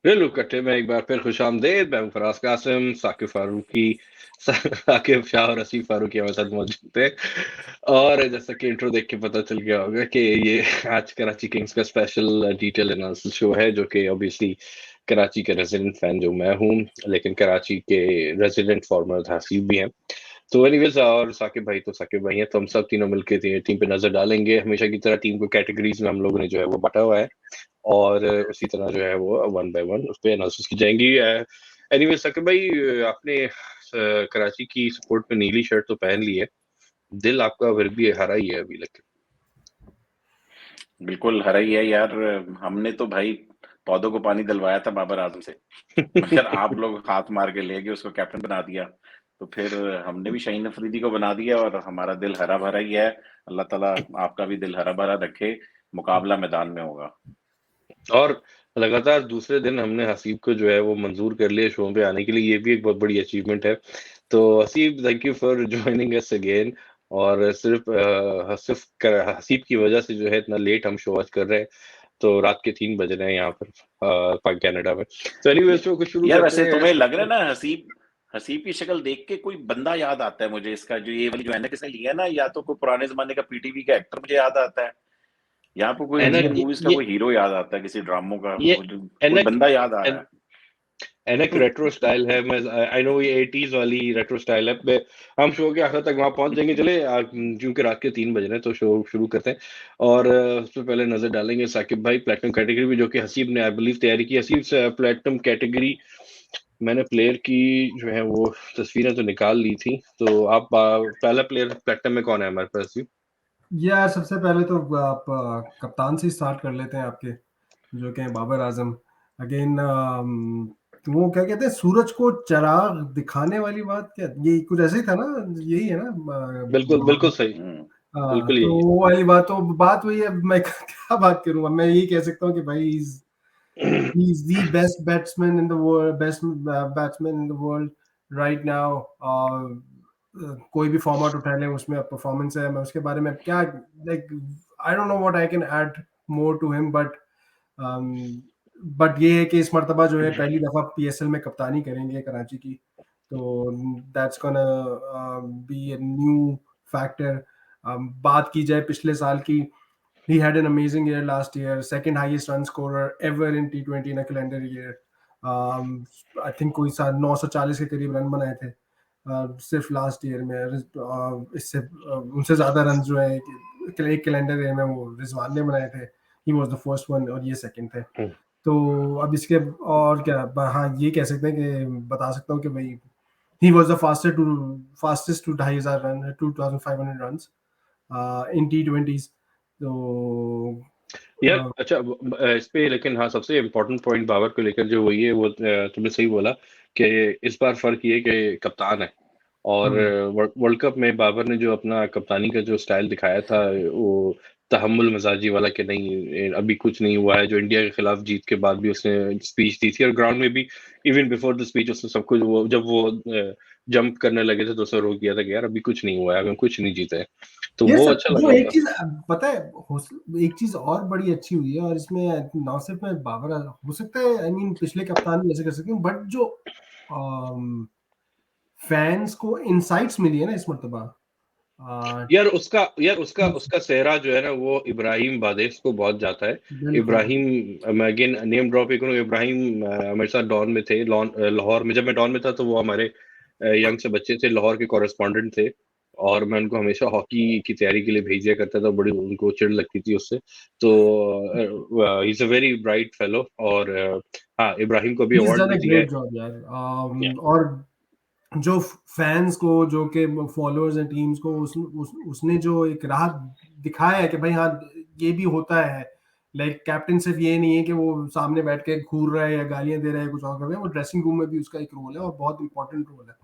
रेलू कट्टे में एक बार फिर खुशामदीद। मैं हूं फराज कासिम। साकिब शाह और आसिफ फारूकी हमारे साथ मौजूद थे। और जैसा कि इंट्रो देख के पता चल गया होगा कि ये आज कराची किंग्स का स्पेशल डिटेल एनालिसिस शो है, जो कि ऑब्वियसली कराची के रेजिडेंट फैन जो मैं हूं, लेकिन कराची के रेजिडेंट फॉर्मर हसीब भी हैं। तो एनीवेज, और साकिब भाई हैं, तो हम सब तीनों मिलकर टीम पे नजर डालेंगे। हमेशा की तरह टीम को कैटेगरीज में हम लोगों ने जो है वो बांटा हुआ है, और उसी तरह जो है वो वन बाय वन उस पर एनालिसिस की जाएंगी। एनीवे साकिब भाई, आपने कराची की सपोर्ट में नीली शर्ट तो पहन ली है, दिल आपका फिर भी हरा ही है अभी तक। बिल्कुल हरा ही है यार। हमने तो भाई पौधों को पानी दिलवाया था बाबर आजम से, मगर आप लोग हाथ मार के ले गए, उसको कैप्टन बना दिया। तो फिर हमने भी शाहीन अफरीदी को बना दिया और हमारा दिल हरा भरा ही है। अल्लाह ताला आपका भी दिल हरा भरा रखे। मुकाबला मैदान में होगा। और लगातार दूसरे दिन हमने हसीब को जो है वो मंजूर कर लिया शो पे आने के लिए, ये भी एक बहुत बड़ी अचीवमेंट है। तो Haseeb, thank you for joining us again. और सिर्फ हसीब की वजह से जो है इतना लेट हम शो आज कर रहे हैं, तो रात के 3 बज रहे हैं यहाँ पर कनाडा में। तो एनीवे, शो को शुरू यार करते वैसे हैं। तुम्हें लग रहा है ना, हसीब हसीब की शक्ल देख के कोई बंदा याद आता है मुझे, इसका जो ये वाली जो एनक इसने लिया है ना, या तो कोई पुराने जमाने का पीटीवी का एक्टर मुझे याद आता है, यहाँ पे कोई एनक इंडियन मूवीज का ये कोई हीरो याद आता है, किसी ड्रामों का ये कोई एनक बंदा याद आ रहा एनक है। रेट्रो स्टाइल है। मैं आई नो ये 80s वाली रेट्रो स्टाइल है। हम शो के आखिर तक वहां पहुंच जाएंगे। चले, क्योंकि रात के 3 बज रहे हैं, तो शो शुरू करते हैं। और उससे पहले नजर डालेंगे साकिब भाई प्लेटिनम कैटेगरी में, जो कि हसीब ने आई बिलीव तैयारी की। हसीब से प्लेटिनम कैटेगरी मैंने प्लेयर की जो है वो तस्वीरें तो निकाल ली थी। तो आप पहला प्लेयर प्लेटिनम में कौन है हमारे पास? यार सबसे पहले तो आप कप्तान से स्टार्ट कर लेते हैं आपके, जो कि हैं बाबर आजम। अगेन वो क्या कहते हैं, सूरज को चराग दिखाने वाली बात, क्या ये कुछ ऐसे ही था ना? यही है ना बिल्कुल बिल्कुल सही, हम्म। बिल्कुल तो यही है। वो वाली बात, तो बात वही है। मैं क्या बात करूं, मैं यही कह सकता हूँ कि भाई he's the best batsman in the world, best batsman in the world right now. कोई भी फॉर्मेट उठा ले, उसमें परफॉर्मेंस है। मैं उसके बारे में क्या, like, I don't know what I can add more to him, but ये है कि इस मर्तबा जो है पहली दफा पीएसएल में कप्तानी करेंगे कराची की, तो that's gonna be a new factor. बात की जाए पिछले साल की, he had an amazing year last year, second highest run scorer ever in T20 in a calendar year. I think कोई 940 के करीब रन बनाए थे सिर्फ लास्ट ईयर में। इससे उनसे ज्यादा रन जो है एक कैलेंडर ईयर में वो रिजवान ने बनाए थे। He was the first one और ये सेकंड थे। तो अब इसके और क्या, हाँ ये कह सकते हैं कि बता सकता हूँ कि भाई he was the fastest to 2,500 run, 2,500 runs in T20s. तो यार अच्छा, इस पे लेकिन हाँ, सबसे इम्पोर्टेंट पॉइंट बाबर को लेकर जो वही है वो, तुमने सही बोला कि इस बार फर्क ये कि कप्तान है। और वर्ल्ड कप में बाबर ने जो अपना कप्तानी का जो स्टाइल दिखाया था, वो तहम्मुल मजाजी वाला, कि नहीं अभी कुछ नहीं हुआ है। जो इंडिया के खिलाफ जीत के बाद भी उसने स्पीच दी थी, और ग्राउंड में भी इवन बिफोर द स्पीच उसने सब कुछ, वो जब वो जंप करने लगे थे तो उसने रोक दिया था कि यार अभी कुछ नहीं हुआ है, अभी हम कुछ नहीं जीते हैं। तो ये वो सब अच्छा जो लगा एक था। चीज पता है, एक चीज और बड़ी अच्छी हुई है, और इसमें ना सिर्फ मैं बाबर हो सकता है, आई मीन पिछले कप्तान भी ऐसे कर सकते हैं, बट जो फैंस को इनसाइट्स मिली है ना इस मर्तबा। यार उसका उसका सेहरा जो है ना, वो इब्राहिम बादेस को बहुत जाता है। बिल्कुल इब्राहिम, मैं अगेन नेम ड्रॉप ही करूँ, इब्राहिम मेरे साथ डॉन में थे, लाहौर में। जब मैं डॉन में था तो वो हमारे यंग से बच्चे थे, लाहौर के कॉरेस्पॉन्डेंट थे। और मैं उनको हमेशा हॉकी की तैयारी के लिए भेज दिया करता था, बड़ी उनको चिढ़ लगती थी उससे। तो he is a very bright fellow. और हाँ, इब्राहिम को भी ही इज अवार्ड डन भी अ दिया ग्रेट है। जॉब यार। Yeah. और जो फैंस को, जो के फॉलोअर्स एंड टीम्स को उसने जो एक राह दिखाया है कि भाई हाँ ये भी होता है। लाइक कैप्टन सिर्फ ये नहीं है कि वो सामने बैठ के घूर रहा है या गालियां दे रहा है, कुछ और कर रहा है। वो ड्रेसिंग रूम में भी उसका एक रोल है, और बहुत इंपॉर्टेंट रोल है।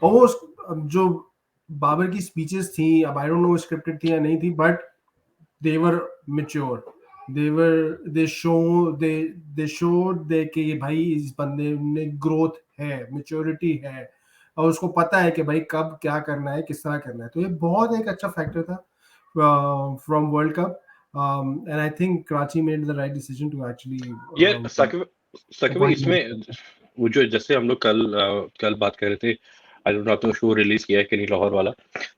और वो अब जो बाबर की स्पीचेस थी, अब आई डोंट नो स्क्रिप्टेड थी या नहीं थी, but they were mature. They showed दे कि ये भाई इस बंदे में ग्रोथ है, मेच्योरिटी है, और उसको पता है कि भाई कब क्या करना है, किस तरह करना है। तो ये बहुत एक अच्छा फैक्टर था from world cup, and I think Karachi made the right decision to actually यार साकिब भाई इसमें वो जो जैसे हम लोग कल बात कर रहे थे, आई डोंट नो आपने शो रिलीज किया है कि नहीं लाहौर वाला,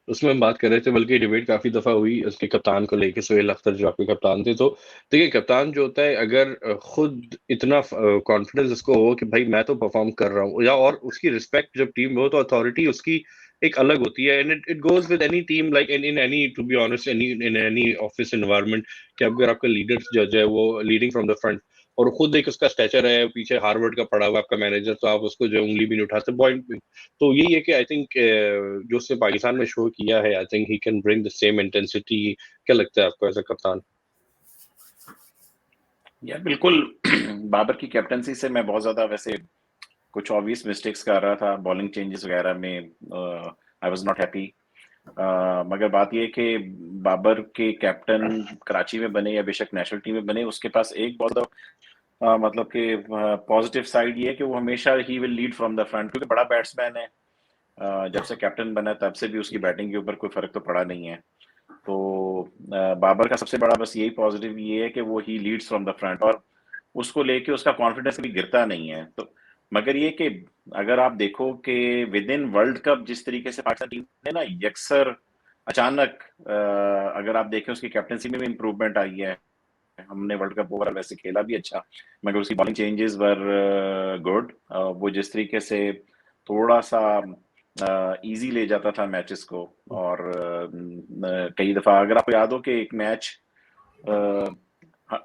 उसमें हम बात कर रहे थे, बल्कि डिबेट काफी दफा हुई उसके कप्तान को लेके, सोहेल अख्तर जो आपके कप्तान थे। तो देखिए कप्तान जो होता है, अगर खुद इतना कॉन्फिडेंस उसको हो कि भाई मैं तो परफॉर्म कर रहा हूँ, या और उसकी रिस्पेक्ट जब टीम में हो, तो अथॉरिटी उसकी एक अलग होती है। And it goes with any team, like in any, to be honest, in any office environment, कि अगर आपका लीडर जज है वो लीडिंग फ्रॉम द फ्रंट, और खुद एक उसका स्टैचर है, पीछे हार्वर्ड का पढ़ा हुआ आपका मैनेजर, तो आप उसको जो उंगली भी नहीं उठाते पॉइंट। तो यही है कि आई थिंक जो उसने पाकिस्तान में शो किया है, I think he can bring the same intensity. क्या लगता है आपको एज अ कप्तान? या बिल्कुल बाबर की कैप्टनसी से मैं बहुत ज्यादा वैसे कुछ ऑब्वियस मिस्टेक्स कर रहा था बॉलिंग चेंजेस वगैरह में, आई वाज नॉट हैप्पी। मगर बात ये है कि बाबर के कैप्टन कराची में बने या बेशक नेशनल टीम में बने, उसके पास एक बहुत मतलब कि पॉजिटिव साइड ये है कि वो हमेशा he will lead from the front, क्योंकि बड़ा बैट्समैन है। जब से कैप्टन बना तब से भी उसकी बैटिंग के ऊपर कोई फर्क तो पड़ा नहीं है। तो बाबर का सबसे बड़ा बस यही पॉजिटिव ये है कि वो ही लीड्स फ्रॉम द फ्रंट, और उसको लेके उसका कॉन्फिडेंस कभी गिरता नहीं है। तो मगर ये कि अगर आप देखो कि विद इन वर्ल्ड कप जिस तरीके से पाकिस्तान टीम ने ना यकसर अचानक, अगर आप देखें उसकी कैप्टनसी में भी इम्प्रूवमेंट आई है। हमने वर्ल्ड कप ओवरऑल वैसे खेला भी अच्छा, मगर उसकी बॉलिंग चेंजेस वर गुड। वो जिस तरीके से थोड़ा सा इजी ले जाता था मैचेस को, और कई दफा अगर आपको याद हो कि एक मैच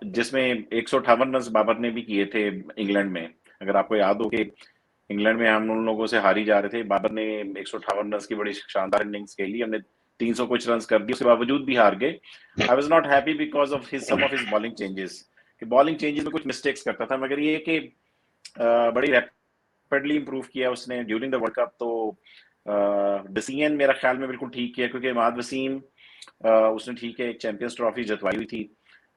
जिसमें 158 रन बाबर ने भी किए थे इंग्लैंड में, अगर आपको याद हो कि इंग्लैंड में हम उन लोगों से हारी जा रहे थे, बाबर ने 158 रन की बड़ी शानदार इनिंग्स खेली, हमने 300 कुछ रन कर दिए, उसके बावजूद भी हार गए। I was not happy because of his some of his bowling changes, कि बॉलिंग चेंजेस में कुछ मिस्टेक्स करता था, मगर ये कि बड़ी रैपिडली इंप्रूव किया उसने ड्यूरिंग द वर्ल्ड कप। तो डिसीजन मेरा ख्याल में बिल्कुल ठीक किया, क्योंकि इमाद वसीम उसने ठीक है एक चैंपियंस ट्रॉफी जितवाई हुई थी,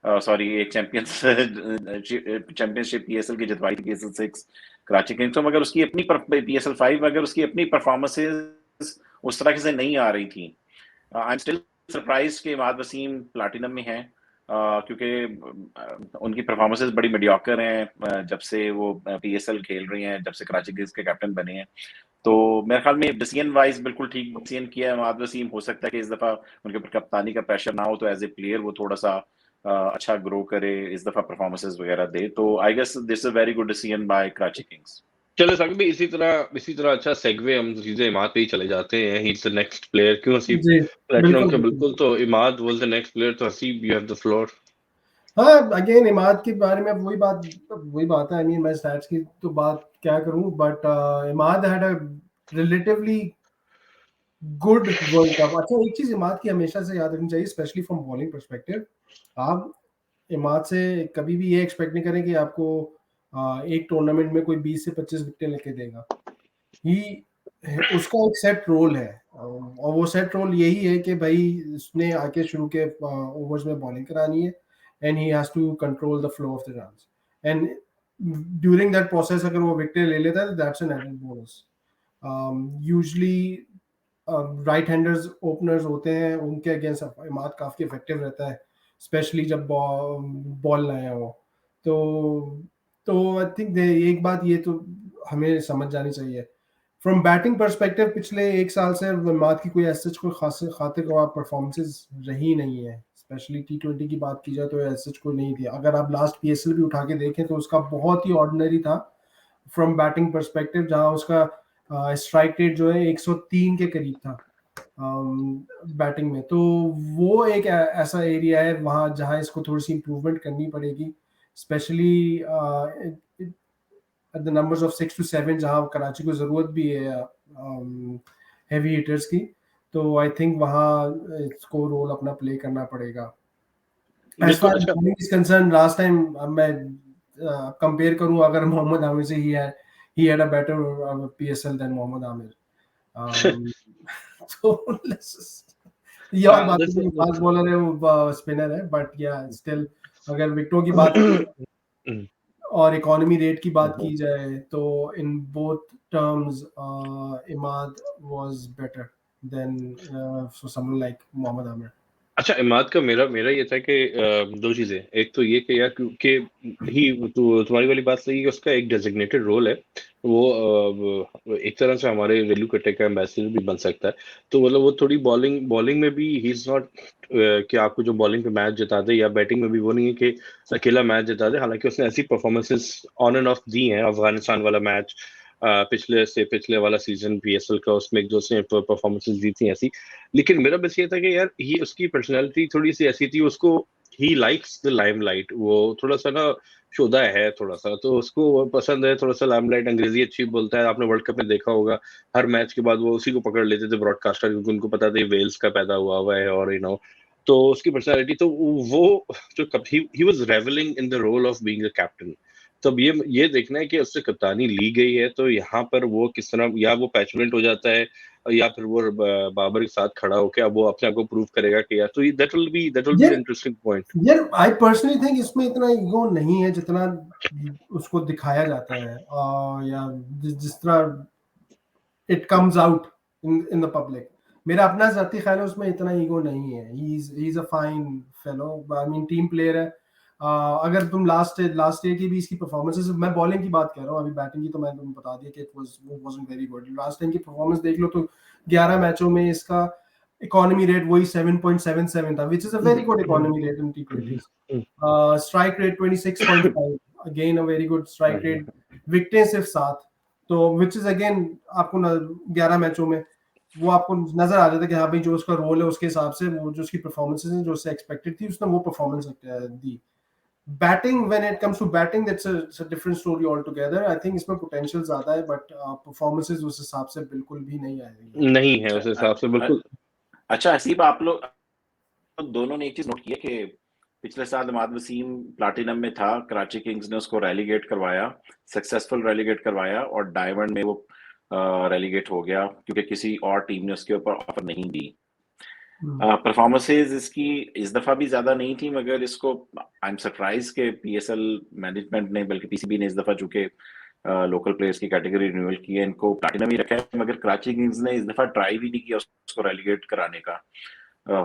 सॉरी एक चैंपियनशिप पीएसएल की जितवाई थी, पीएसएल 6 कराची किंग्स। तो मगर उसकी अपनी पीएसएल 5 अगर उसकी अपनी परफॉर्मेंसेस उस तरह से नहीं आ रही थी। आई एम स्टिल सरप्राइज कि इमाद वसीम प्लैटिनम में है, क्योंकि उनकी परफॉर्मेंसेस बड़ी मीडियोकर हैं जब से वो पीएसएल खेल रही हैं, जब से कराची किंग्स के कैप्टन बने हैं। तो मेरे ख्याल में डिसीजन वाइज बिल्कुल ठीक डिसीजन किया है इमाद वसीम। हो सकता है कि इस दफा उनके ऊपर कप्तानी का प्रेशर ना हो, तो एज ए प्लेयर वो थोड़ा सा अच्छा ग्रो करे, इस दफा परफॉर्मेंसेस वगैरह दे। तो I guess this is a very good decision by Karachi Kings. चलो साकिब भाई, इसी तरह अच्छा सेगवे हम सीधे इमाद पे ही चले जाते हैं। He is the next player, क्यों हसीब जी प्लेटिनम बिल्कुल का? बिल्कुल। बिल्कुल, तो Imad was the next player, तो Haseeb you have the floor. हाँ अगेन इमाद के बारे में वही बात है। आई मीन मैं स्टैट्स की तो बात क्या करूं, but Imad had a relatively good world cup. अच्छा एक चीज इमाद की हमेशा से याद रखनी चाहिए, स्पेशली फ्रॉम बॉलिंग पर्सपेक्टिव। आप इमाद से कभी भी ये एक्सपेक्ट नहीं करें कि आपको एक टूर्नामेंट में कोई 20 से 25 विकेटें लेके देगा। ही उसका एक सेट रोल है, और वो सेट रोल यही है कि भाई उसने आके शुरू के ओवर्स में बॉलिंग करानी है, and he has to control the flow of the runs, and during that process अगर वो विकेट ले लेता है तो that's an added bonus. Usually right handers openers होते हैं, उनके अगेंस्ट इमाद काफ़ी इफेक्टिव रहता है, स्पेशली जब बॉल नया हो। तो आई थिंक एक बात ये तो हमें समझ जानी चाहिए, फ्रॉम बैटिंग पर्सपेक्टिव पिछले एक साल से इमाद की कोई ऐसा कोई खास खातिर परफॉर्मेंसेस रही नहीं है। स्पेशली T20 की बात की जाए तो ऐसा कोई नहीं थी। अगर आप लास्ट पीएसएल भी उठा के देखें तो उसका बहुत ही ऑर्डिनरी था फ्रॉम बैटिंग पर्सपेक्टिव, जहां उसका स्ट्राइक रेट जो है 103 के करीब था बैटिंग में। तो वो एक ऐसा एरिया है वहाँ जहाँ इसको थोड़ी सी इम्प्रूवमेंट करनी पड़ेगी, specially the numbers of 6 to 7 जहाँ कराची को ज़रूरत भी है हैवी हिटर्स की। तो आई थिंक वहाँ इसको रोल अपना प्ले करना पड़ेगा। एज बिल्कुल। फार एज अच्छा, bowling is concern, last time मैं कंपेयर करूँ अगर मोहम्मद आमिर से, he had a better PSL than Mohammad Aamir. तो ये और बात है कि फास्ट बॉलर है, वो स्पिनर है, बट या स्टिल अगर विकेटों की बात और इकोनॉमी रेट की बात की जाए तो in both terms Imad was better than someone like Mohammad Amir. अच्छा, इमाद का मेरा मेरा ये था कि दो चीजें, एक तो ये कि यार कि ही तुम्हारी वाली बात सही है, उसका एक डेजिग्नेटेड रोल है, वो एक तरह से हमारे वेल्यू कट्टे का एम्बेसडर भी बन सकता है। तो मतलब वो थोड़ी बॉलिंग बॉलिंग में भी ही इज नॉट कि आपको जो बॉलिंग पे मैच जिता दे, या बैटिंग में भी वो नहीं है कि अकेला मैच जिता दे। हालांकि उसने ऐसी performances on end of the हैं, अफगानिस्तान वाला मैच, पिछले वाला सीजन पीएसएल का, उसमें जो उसने परफॉर्मेंसेस दी थी ऐसी। लेकिन मेरा बस ये था कि यार ही उसकी पर्सनालिटी थोड़ी सी ऐसी थी, उसको ही लाइक्स द लाइमलाइट, वो थोड़ा सा ना शोधा है थोड़ा सा, तो उसको वो पसंद है थोड़ा सा लाइमलाइट। अंग्रेजी अच्छी बोलता है, आपने वर्ल्ड कप में देखा होगा, हर मैच के बाद वो उसी को पकड़ लेते थे ब्रॉडकास्टर, क्योंकि उनको पता था ये वेल्स का पैदा हुआ है, और तो उसकी पर्सनालिटी तो वो जो he was revelling in the role of being a captain. तो अब ये देखना है कि उससे कप्तानी ली गई है, तो यहाँ पर वो किस तरह, या वो पैशनेट हो जाता है, या फिर वो बाबर के साथ खड़ा होकर अब वो अपने आप को प्रूव करेगा कि यार, तो दैट विल बी द यार इंटरेस्टिंग पॉइंट। यार आई पर्सनली थिंक इसमें इतना ईगो नहीं है जितना उसको दिखाया जाता है, या जिस तरह it comes out in the public. मेरा अपना ज़ाती ख्याल है उसमें इतना ईगो नहीं है। ही is a fine fellow, I mean team player है। अगर तुम लास्ट ईयर की भी इसकी परफॉर्मेंसेस, मैं बॉलिंग की बात कर रहा हूँ, अभी बैटिंग की तो मैं तुम्हें बता दिया कि वो wasn't very good. Last time की परफॉर्मेंस देख लो तो 11 मैचों में इसका इकोनॉमी रेट वही 7.77 था, which is a very good economy rate in टी20s। Strike rate 26.5, again a very good strike rate. विकेटें सिर्फ 7, तो विच इज अगेन आपको 11 मैचों में वो आपको नजर आ जाता है कि हाँ भाई जो उसका रोल है उसके हिसाब से वो जो उसकी परफॉर्मेंसेस हैं जो उससे एक्सपेक्टेड थी उसने वो परफॉर्मेंस दी। Batting, when it comes to batting, that's a different story all together. I think इसमें पोटेंशियल ज्यादा है, बट परफॉर्मेंसेस उस हिसाब से बिल्कुल भी नहीं आ रही है। नहीं है उस अच्छा हिसाब से, बिल्कुल। अच्छा हसीब, आप लोग दोनों ने एक चीज नोट की है कि पिछले साल इमाद वसीम प्लाटिनम में था, कराची किंग्स ने उसको रेलीगेट करवाया, सक्सेसफुल रेलीगेट करवाया, और डायमंड में वो रेलीगेट हो गया क्योंकि किसी और टीम ने उसके ऊपर ऑफर नहीं दी। परफॉर्मेंसेज इसकी इस दफा भी ज्यादा नहीं थी, मगर इसको आई एम सरप्राइज के पीएसएल मैनेजमेंट ने, बल्कि पीसीबी ने इस दफा चूंकि लोकल प्लेयर्स की कैटेगरी रिन्यूअल की है, इनको प्लैटिनम ही रखा है, मगर कराची किंग्स ने इस दफा ट्राई भी नहीं किया उसको रेलीगेट कराने का।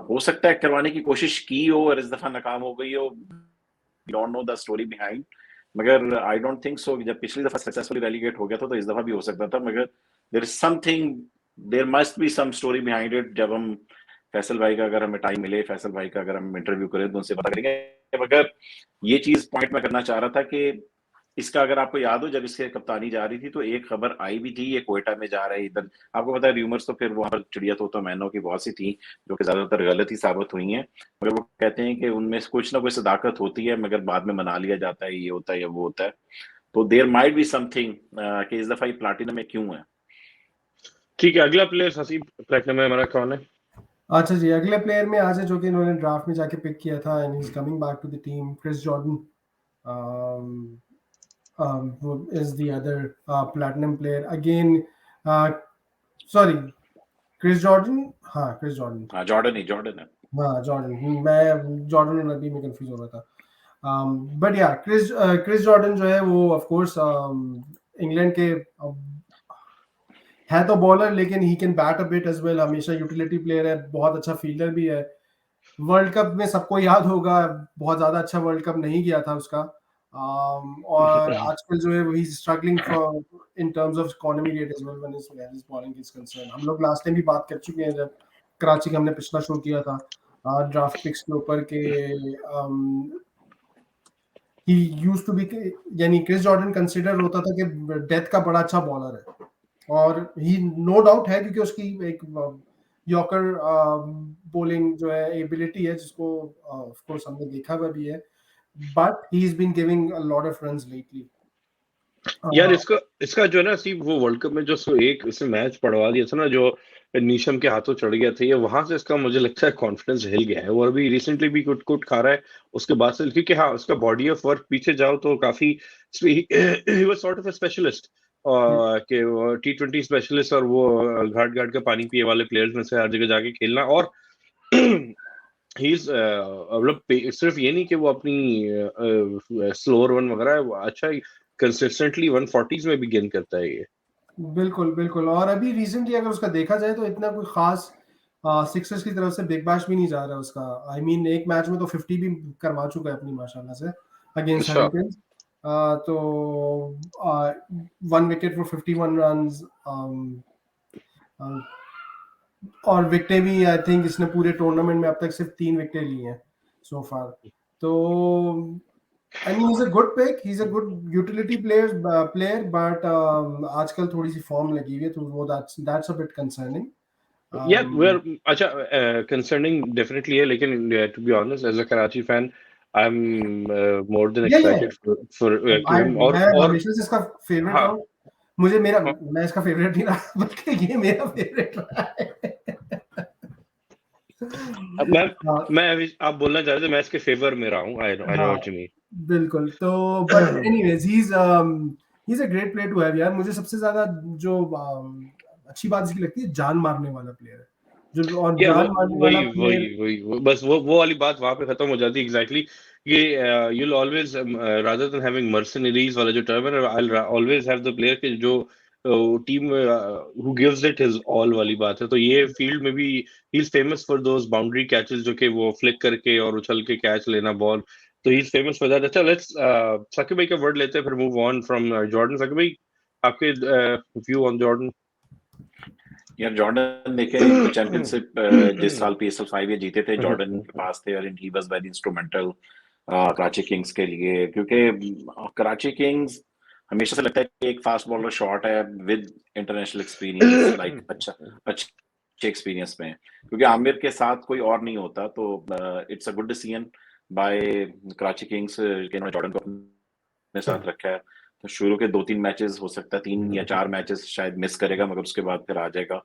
हो सकता है करवाने की कोशिश की हो और इस दफा नाकाम हो गई हो, we don't know the story behind, मगर आई डोंट थिंक सो। जब पिछली दफा सक्सेसफुली रेलीगेट हो गया था तो इस दफा भी हो सकता था, मगर there is something, there must be some story behind it. जब हम फैसल भाई का, अगर हमें टाइम मिले, फैसल भाई का अगर हम इंटरव्यू करें तो उनसे पता करेंगे। मगर ये चीज पॉइंट मैं करना चाह रहा था कि इसका, अगर आपको याद हो, जब इसके कप्तानी जा रही थी तो एक खबर आई भी थी ये कोयटा में जा रहे इधर, आपको पता है र्यूमर्स तो फिर वहां पर चिड़िया तोता मैनों की बहुत सी थी जो कि ज्यादातर गलत ही साबित हुई हैं, मगर वो कहते हैं कि उनमें कुछ ना कुछ सदाकत होती है, मगर बाद में मना लिया जाता है, ये होता है या वो होता है। तो देयर माइट बी समथिंग कि इस दफा ये प्लाटिनम में क्यों है। ठीक है, अगला प्लेयर हसीब प्लेटिनम में हमारा कौन है? अच्छा जी, अगले प्लेयर में आज है जो कि इन्होंने ड्राफ्ट में जाके पिक किया था, and he is coming back to the team, Chris Jordan is the other platinum player again. Sorry, Chris Jordan, हाँ क्रिस जॉर्डन, हाँ जॉर्डन ही जॉर्डन है। हाँ जॉर्डन, मैं जॉर्डन और नबी में कंफ्यूज हो रहा था। बट या क्रिस जॉर्डन जो है वो ऑफ कोर्स इंग्लैंड के है तो बॉलर, लेकिन he can bat a bit as well, हमेशा यूटिलिटी प्लेयर है, बहुत अच्छा फील्डर भी है। वर्ल्ड कप में सबको याद होगा बहुत ज्यादा अच्छा वर्ल्ड कप नहीं किया था उसका, और आजकल जो है वही struggling for in terms of economy rate as well when his bowling is concern. हम लोग लास्ट टाइम भी बात कर चुके हैं जब कराची का हमने पिछला शो किया था ड्राफ्ट पिक्स के ऊपर के, ही यूज्ड टू बी, यानी क्रिस जॉर्डन कंसीडर होता था कि डेथ का बड़ा अच्छा बॉलर है, और ही नो डाउट है क्योंकि उसकी एक यॉर्कर बॉलिंग जो है एबिलिटी है जिसको ऑफ कोर्स हमने देखा हुआ भी है, but he is been giving a lot of runs lately. यार इसका जो है ना सी, वो वर्ल्ड कप में जो एक इसने मैच पढ़वा दिया था ना, जो नीशम के हाथों चढ़ गया था, ये वहां से इसका मुझे लगता है कॉन्फिडेंस हिल गया है, और अभी रिसेंटली भी कुट कुट खा रहा है उसके बाद से, क्योंकि हाँ उसका बॉडी ऑफ वर्क पीछे जाओ तो काफी he was sort of a specialist, कि T20 स्पेशलिस्ट, और वो घाट घाट का पानी पिए वाले प्लेयर्स में से हर जगह जाके खेलना, और ही इज मतलब सिर्फ ये नहीं कि वो अपनी स्लोअर वन वगैरह है, वो अच्छा कंसिस्टेंटली 140s में भी गेन करता है ये। बिल्कुल बिल्कुल, और अभी रिसेंटली अगर उसका देखा जाए तो इतना कोई खास सिक्सर्स की तरफ से बिग बैश भी नहीं जा रहा उसका। आई मीन एक मैच में तो 50 भी करवा चुका है अपनी माशाल्लाह से अगेंस्ट अच्छा। हरिकेन्स। तो 1 विकेट फॉर 51 रन्स, और विकेटें भी आई थिंक इसने पूरे टूर्नामेंट में अब तक सिर्फ 3 विकेटें ली हैं सो फार। तो I mean he's a good pick, he's a good utility player, but आजकल थोड़ी सी फॉर्म लगी हुई है तो वो that's a bit concerning. Yeah, we're अच्छा concerning definitely है, लेकिन to be honest as a Karachi fan I'm more than Yeah, yeah. excited for कि हम मैं और हमेशा से इसका फेवरेट हाँ रहा हूँ। मुझे मेरा हाँ मैं इसका फेवरेट नहीं रहा बल्कि ये मेरा फेवरेट रहा है। अब हाँ, आप बोलना चाह रहे थे मैं इसके फेवर में रहा हूँ। I know हाँ, what you mean. बिल्कुल। तो but anyways he's a great player to have यार। मुझे सबसे ज्यादा जो अच्छी बात इसकी लगती है, जान मारने वाला प्लेयर है जो, और Yeah, जान मारने वाला प्लेयर। बस वो वाली बात वहां पे खत्म हो जाती है एग्जैक्टली। ये you'll always rather than having mercenaries वाला जो टर्म है, I'll always have the player के जो team who gives it his all वाली बात है। तो ये फील्ड में भी he is famous for those boundary catches जो कि वो फ्लिक करके और उछल के कैच लेना बॉल। तो he is famous for that। अच्छा, लेट्स साकिब भाई का वर्ड लेते हैं, फिर move on from Jordan. Saqib भाई, आपके व्यू ऑन जॉर्डन? यार जॉर्डन देखे तो चैंपियनशिप जिस साल PSL 5 ये जीते थे, जॉर्डन के पास थे और ही was very instrumental Karachi Kings के लिए, क्योंकि कराची किंग्स हमेशा से लगता है कि एक फास्ट बॉलर शॉट है विद इंटरनेशनल एक्सपीरियंस, लाइक अच्छे एक्सपीरियंस में, क्योंकि आमिर के साथ कोई और नहीं होता। तो it's a good decision by Karachi Kings कि इन्होंने जॉर्डन को अपने साथ रखा है। तो शुरू के 2-3 मैचेस, हो सकता है 3 या 4 मैचेस शायद मिस करेगा, मगर उसके बाद फिर आ जाएगा।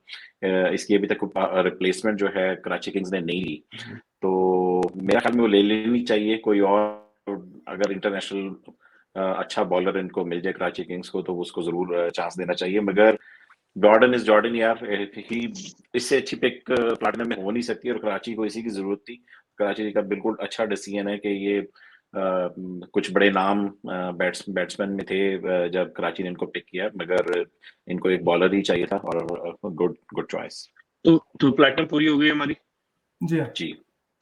इसकी अभी तक रिप्लेसमेंट जो है कराची किंग्स ने नहीं ली, तो मेरा ख्याल में वो ले लेनी चाहिए कोई और। अगर इंटरनेशनल अच्छा बॉलर इनको मिल जाए कराची किंग्स को, तो उसको जरूर चांस देना चाहिए। मगर जॉर्डन इज जॉर्डन यार, ही इससे अच्छी पिक प्लैटिनम में हो नहीं सकती, और कराची को इसी की जरूरत थी। कराची का बिल्कुल अच्छा डिसीजन है कि ये कुछ बड़े नाम बैट्समैन में थे जब कराची ने इनको पिक किया, मगर इनको एक बॉलर ही चाहिए था, और गुड चॉइस। तो प्लेटिनम पूरी हो गई हमारी जी हाँ। जी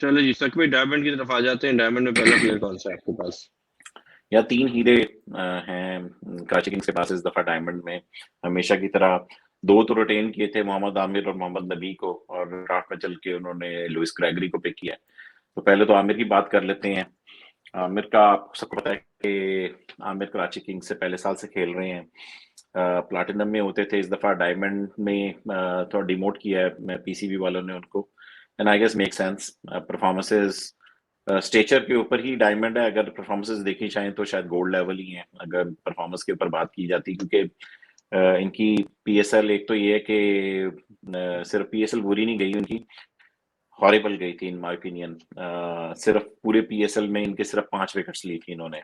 चलो जी, साकिब भाई डायमंड की तरफ आ जाते हैं। डायमंड में पहला प्लेयर कौन सा है आपके पास? या 3 हीरे हैं कराची किंग्स के पास इस दफा डायमंड में। हमेशा की तरह 2 तो रिटेन किए थे, मोहम्मद आमिर और मोहम्मद नबी को, और ड्राफ्ट में चल के उन्होंने लुइस ग्रेगरी को पिक किया। तो पहले तो आमिर की बात कर लेते हैं। आमिर का आपको सबको पता है कि आमिर कराची किंग्स से पहले साल से खेल रहे हैं। प्लैटिनम में होते थे, इस दफा डायमंड में थोड़ा डिमोट किया है PCB वालों ने उनको, and I guess make sense. Performances stature के ऊपर ही डायमंड है, अगर परफॉर्मेंसेस देखी जाए तो शायद गोल्ड लेवल ही है अगर परफॉर्मेंस के ऊपर बात की जाती, क्योंकि इनकी PSL, एक तो ये है कि सिर्फ PSL बुरी नहीं गई उनकी, हॉरिबल गई थी इन माय ओपिनियन। सिर्फ पूरे PSL में इनके सिर्फ 5 विकेट्स ली थी इन्होंने।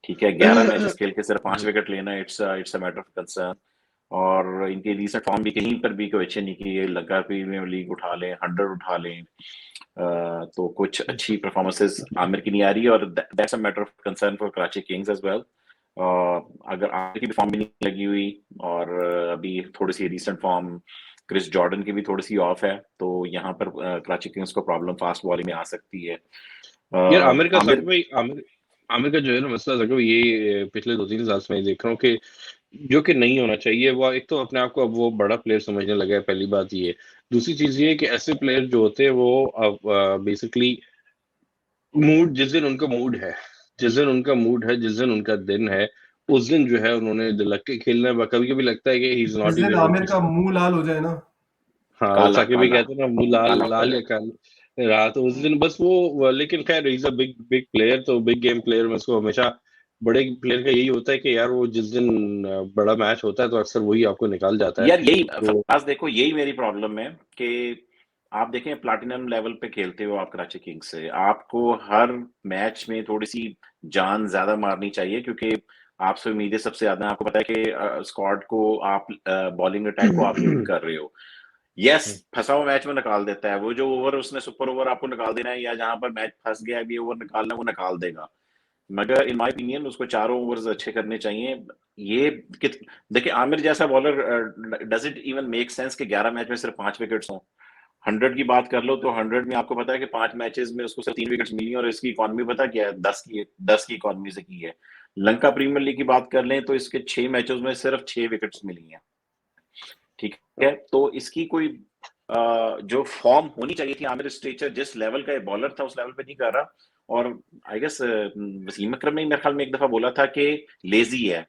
ठीक है, 11 मैचेस खेल के सिर्फ 5 विकेट लेना, it's a matter of concern. और इनके रिसेंट फॉर्म भी कहीं पर भी कोई अच्छे नहीं की। लंका प्रीमियर लीग उठा लें, 100 उठा लें, तो कुछ अच्छी परफॉर्मेंसेस आमिर की नहीं आ रही है, और that's a matter of concern for Karachi Kings as well. अगर आमिर की फॉर्म भी नहीं लगी हुई, और अभी थोड़ी सी रिसेंट फॉर्म क्रिस जॉर्डन की भी थोड़ी सी ऑफ है, तो यहाँ पर कराची किंग्स को प्रॉब्लम फास्ट बॉलिंग में आ सकती है। यार आमिर का आमिर साकिब भाई, आमिर का जो है ना मसला साकिब, ये पिछले 2-3 साल से मैं देख रहा हूँ कि जो कि नहीं होना चाहिए। वो एक तो अपने आप को अब वो बड़ा प्लेयर समझने लगा है, पहली बात ये। दूसरी चीज ये है कि ऐसे प्लेयर जो होते हैं वो अब बेसिकली मूड, जिस दिन उनका मूड है, जिस दिन उनका दिन है, उस दिन जो है उन्होंने लग के खेलना है। कभी कभी लगता है कि ही इज जिस नॉट दिन इवन आमिर का मुंह लाल हो जाए ना। हाँ, वो काला साकिब भाई काला कहते हैं ना, मुंह लाल काला हो लाल या जाए। काला रहा, तो उस दिन बस लेकिन खैर is a big big player, तो बिग गेम प्लेयर में उसको हमेशा बड़े प्लेयर का यही होता है कि यार वो जिस दिन बड़ा मैच होता है तो अक्सर वही आपको निकाल जाता है। यार यही तो फराज, देखो यही मेरी प्रॉब्लम है कि आप देखें प्लैटिनम लेवल पे खेलते हो आप कराची किंग्स से, आपको हर मैच में थोड़ी सी जान ज्यादा मारनी चाहिए, क्योंकि आपसे उम्मीदें सबसे ज्यादा हैं। आपको पता है कि स्क्वाड को आप बॉलिंग अटैक को आप लीड कर रहे हो। यस, फंसा हुआ मैच में निकाल देता है, वो जो ओवर उसने सुपर ओवर आपको निकाल देना है, या जहां पर मैच फंस गया अभी ओवर निकालना, वो निकाल देगा। मगर इन माय ओपिनियन उसको चारों ओवर्स अच्छे करने चाहिए। ये देखिए, आमिर जैसा bowler, does it even make sense कि 11 मैच में सिर्फ 5 विकेट्स हों? 100 की बात कर लो तो 100 में आपको पता है कि 5 मैचेस में उसको सिर्फ 3 विकेट्स मिली और इसकी इकॉनमी पता क्या है, 10 की इकॉनमी से की है। लंका प्रीमियर लीग की बात कर लें तो इसके 6 मैचेस में सिर्फ 6 विकेट्स मिली हैं, ठीक है। तो इसकी कोई जो फॉर्म होनी चाहिए थी, आमिर स्टेचर जिस लेवल का बॉलर था उस लेवल पे नहीं कर रहा। और आई गेस वसीम अकरम ने मेरे ख्याल में एक दफा बोला था कि लेजी है,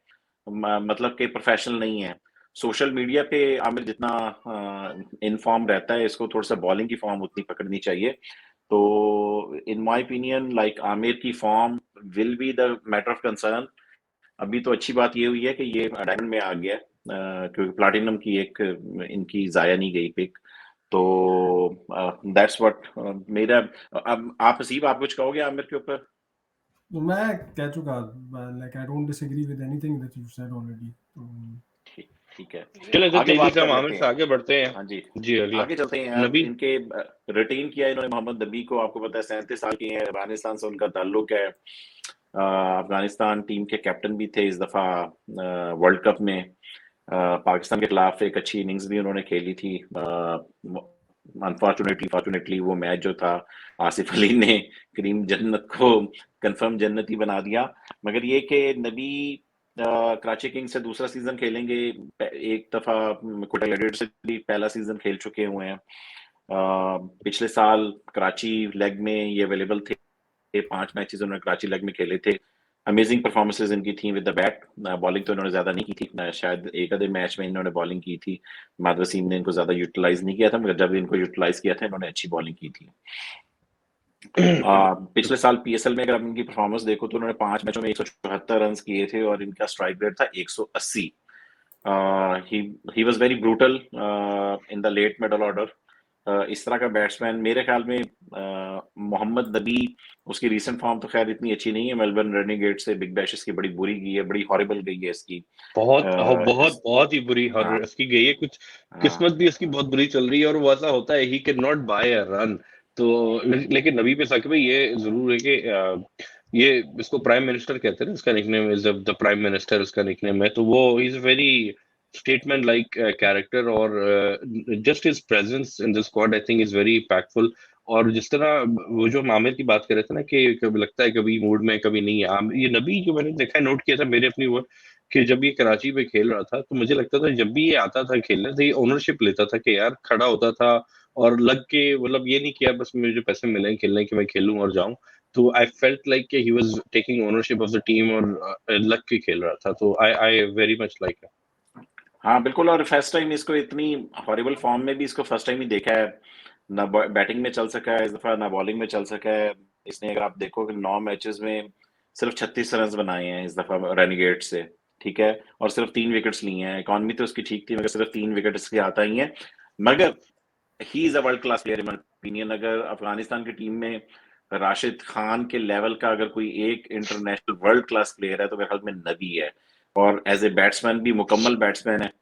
मतलब कि प्रोफेशनल नहीं है। सोशल मीडिया पे आमिर जितना इनफॉर्म रहता है, इसको थोड़ा सा बॉलिंग की फॉर्म उतनी पकड़नी चाहिए। तो in my opinion like Aamir की form will be the matter of concern. अभी तो अच्छी बात ये हुई है कि ये डायमंड में आ गया, क्योंकि प्लैटिनम की एक इनकी जाया नहीं गई पिक। तो दैट्स व्हाट मेरा। अब आप हसीब, आप कुछ कहोगे आमिर के ऊपर? तो मैं कह चुका, like I don't disagree with anything that you said already. ठीक है, चले तो आगे तेजी बात से हम कर आमिर लेते से हैं। आगे बढ़ते हैं। हाँ जी, जी अगला आगे चलते हैं। अब नबी। इनके रिटेन किया इन्होंने मोहम्मद नबी को, आपको पता है 37 साल के हैं, अफगानिस्तान से उनका ताल्लुक है। अफगानिस्तान टीम के कैप्टन भी थे इस दफा वर्ल्ड कप में। पाकिस्तान के खिलाफ एक अच्छी इनिंग्स भी उन्होंने खेली थी। अनफॉर्चुनेटली वो मैच जो था, आसिफ अली ने करीम जन्नत को कंफर्म जन्नती बना दिया। मगर ये कि नबी कराची किंग्स से दूसरा सीजन खेलेंगे, एक दफा कोटा ग्लैडिएटर्स से भी पहला सीजन खेल चुके हुए हैं। पिछले साल कराची लेग में ये अवेलेबल थे, 5 मैचेस उन्होंने कराची लेग में खेले थे। अमेजिंग परफॉर्मेंसेज इनकी थी विद द बैट। बॉलिंग तो इन्होंने ज्यादा नहीं की थी, शायद एक आधे मैच में इन्होंने बॉलिंग की थी। माद वसीम ने इनको ज्यादा यूटिलाइज नहीं किया था, मगर जब इनको यूटिलाइज किया था इन्होंने अच्छी बॉलिंग की थी। पिछले साल पीएसएल में अगर आप इनकी परफॉर्मेंस देखो तो उन्होंने 5 मैचों में 174 रन किए थे और इनका स्ट्राइक रेट था 180। He was very brutal in the late middle order. इस तरह का बैट्समैन मेरे ख्याल में मोहम्मद नबी, उसकी रीसेंट फॉर्म तो खैर इतनी अच्छी नहीं है। मेलबर्न रेनेगेट्स से बिग बैशेस की बड़ी बुरी गई है, बड़ी हॉरिबल गई है इसकी। बहुत ही बुरी इसकी गई है। कुछ किस्मत भी इसकी बहुत बुरी चल रही है और वो ऐसा होता है he can not buy a run. तो लेकिन नबी पे साकिब भाई ये जरूर है कि ये इसको प्राइम मिनिस्टर कहते हैं ना, इसका nickname is the prime minister, इसका निकनेम है। तो वो is very statement like character और just his presence in the squad I think is very impactful. और जिस तरह वो जो आमिर की बात कर रहे थे ना कि कभी लगता है कभी मूड में कभी नहीं है, ये नबी जो मैंने देखा है, नोट किया था मेरे अपनी वो, कि जब ये कराची पे खेल रहा था तो मुझे लगता था जब भी ये आता था खेलने तो ये ओनरशिप लेता था कि यार खड़ा होता था और लग के, मतलब ये नहीं किया बस मुझे पैसे मिले खेलने के मैं खेलूं और जाऊं। तो आई फेल्ट लाइक कि he was taking ownership of the team और लग के खेल रहा था। तो I very much like it. हाँ बिल्कुल, और फर्स्ट टाइम इसको इतनी हॉरिबल फॉर्म में भी इसको फर्स्ट टाइम ही देखा है। ना बैटिंग में चल सका है इस दफा, ना बॉलिंग में चल सका है इसने। अगर आप देखो कि 9 मैचेस में सिर्फ 36 रन बनाए हैं इस दफा रेनेगेट से, ठीक है, और सिर्फ 3 विकेट्स लिए हैं। इकॉनमी तो उसकी ठीक थी मगर सिर्फ 3 विकेट इसके आता ही है। मगर he is a world class player in my opinion. अगर अफगानिस्तान की टीम में राशिद खान के लेवल का अगर कोई एक इंटरनेशनल वर्ल्ड क्लास प्लेयर है तो मेरे ख्याल में नबी है। और एज ए बैट्समैन भी मुकम्मल बैट्समैन है।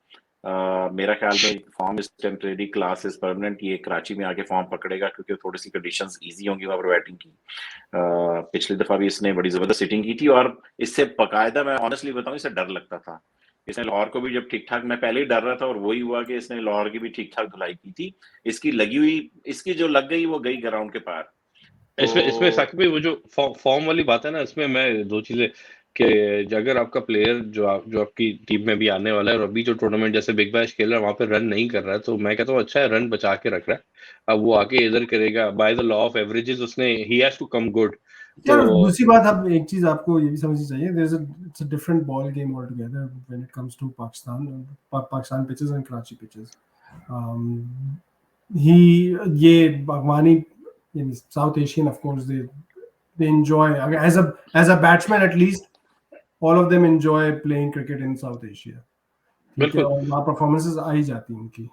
मेरा ख्याल में form is temporary, class is permanent. ये कराची में आके फॉर्म पकड़ेगा क्योंकि थोड़ी सी कंडीशंस इजी होंगी वहां पर बैटिंग की। पिछली दफा भी इसने बड़ी जबरदस्त हिटिंग की थी और इससे बाकायदा, मैं ऑनेस्टली बताऊं, इससे डर लगता था। इसने लाहौर को भी जब ठीक ठाक, मैं पहले ही डर रहा था और वही हुआ कि इसने लाहौर की भी ठीक ठाक धुलाई की थी। इसकी लगी हुई, इसकी जो लग गई वो गई ग्राउंड के पार। इसमें साकिब भाई वो जो फॉर्म वाली बात है ना, इसमें मैं दो चीजें कि अगर आपका प्लेयर जो आपकी टीम में भी आने वाला है और अभी जो टूर्नामेंट जैसे बिग बैश खेल रहा है वहां पे रन नहीं कर रहा है, तो मैं कहता हूँ अच्छा है, रन बचा के रख रहा है। अब वो आके इधर करेगा by the law of averages, उसने he has to come good. यार तो दूसरी बात, अब एक चीज आपको ये भी समझनी चाहिए, there is it's a different ball game all together when it comes to Pakistan pitches and Karachi pitches. He ये बागवानी, यानी South Asian, of course they enjoy, as a batsman at least, all of them enjoy playing cricket in South Asia, ठीक है, और वहाँ performances आ ही जाती हैं उनकी।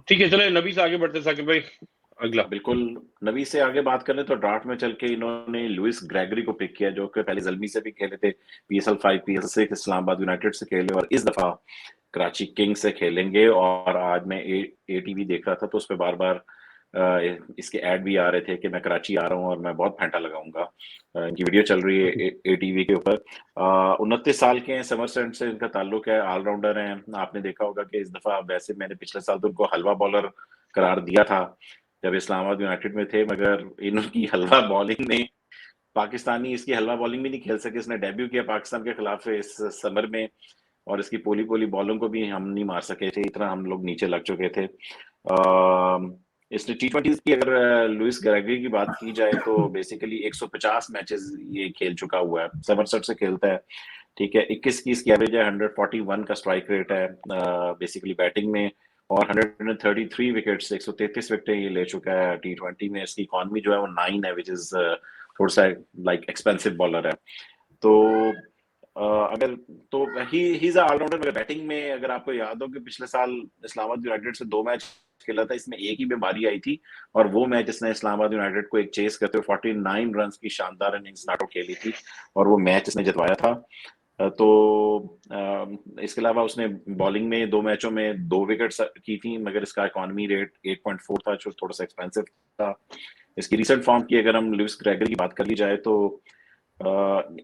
ठीक है, चलो नबी से आगे बढ़ते हैं साकिब भाई, अगला। बिल्कुल, नबी से आगे बात करें तो ड्राफ्ट में चल के इन्होंने लुइस ग्रेगरी को पिक किया, जो कि पहले जल्मी से भी खेले थे, PSL 5, PSL 6, इस्लामाबाद यूनाइटेड से खेले और इस दफा कराची किंग्स से खेलेंगे। और आज मैं ATV देख रहा था तो उस पर बार बार इसके ऐड भी आ रहे थे कि मैं कराची आ रहा हूँ और मैं बहुत फेंटा लगाऊंगा। इनकी वीडियो चल रही है ATV के ऊपर। 29 साल के हैं, समरसेट से इनका ताल्लुक है, ऑलराउंडर हैं। आपने देखा होगा कि इस दफा, वैसे मैंने पिछले साल तो उनको हलवा बॉलर करार दिया था जब इस्लामाबाद यूनाइटेड में थे, मगर इनकी हलवा बॉलिंग ने पाकिस्तानी इसकी हलवा बॉलिंग भी नहीं खेल सके। इसने डेब्यू किया पाकिस्तान के खिलाफ इस समर में और इसकी पोली पोली बॉलों को भी हम नहीं मार सके थे, इतना हम लोग नीचे लग चुके थे। इसने T20 की अगर लुइस ग्रेगरी की बात की जाए तो बेसिकली 150 मैचेस ये खेल चुका हुआ है, समरसेट से खेलता है, ठीक है। 21 की इसकी एवरेज है, 141 का स्ट्राइक रेट है बेसिकली बैटिंग में, और 133 विकेट्स 133 विकेट ये ले चुका है T20 में। इसकी इकॉनमी जो है वो 9 है, विच इज थोड़ा सा लाइक एक्सपेंसिव बॉलर है। तो अगर तो ही इज ऑलराउंडर। मगर बैटिंग में अगर आपको याद हो कि पिछले साल इस्लामाबाद यूनाइटेड से 2 मैच खेला था, इसमें एक ही बीमारी आई थी, और वो मैच इसने इस्लामाबाद यूनाइटेड को एक चेस करते हुए 49 रन की शानदार इनिंग्स नाटो खेली थी, और वो मैच इसने जितवाया था। तो इसके अलावा उसने बॉलिंग में 2 मैचों में 2 विकेट की थी, मगर इसका इकॉनमी रेट 8.4 था, जो थोड़ा सा एक्सपेंसिव था। इसकी रिसेंट फॉर्म की अगर हम लुइस ग्रेगरी की बात कर ली जाए तो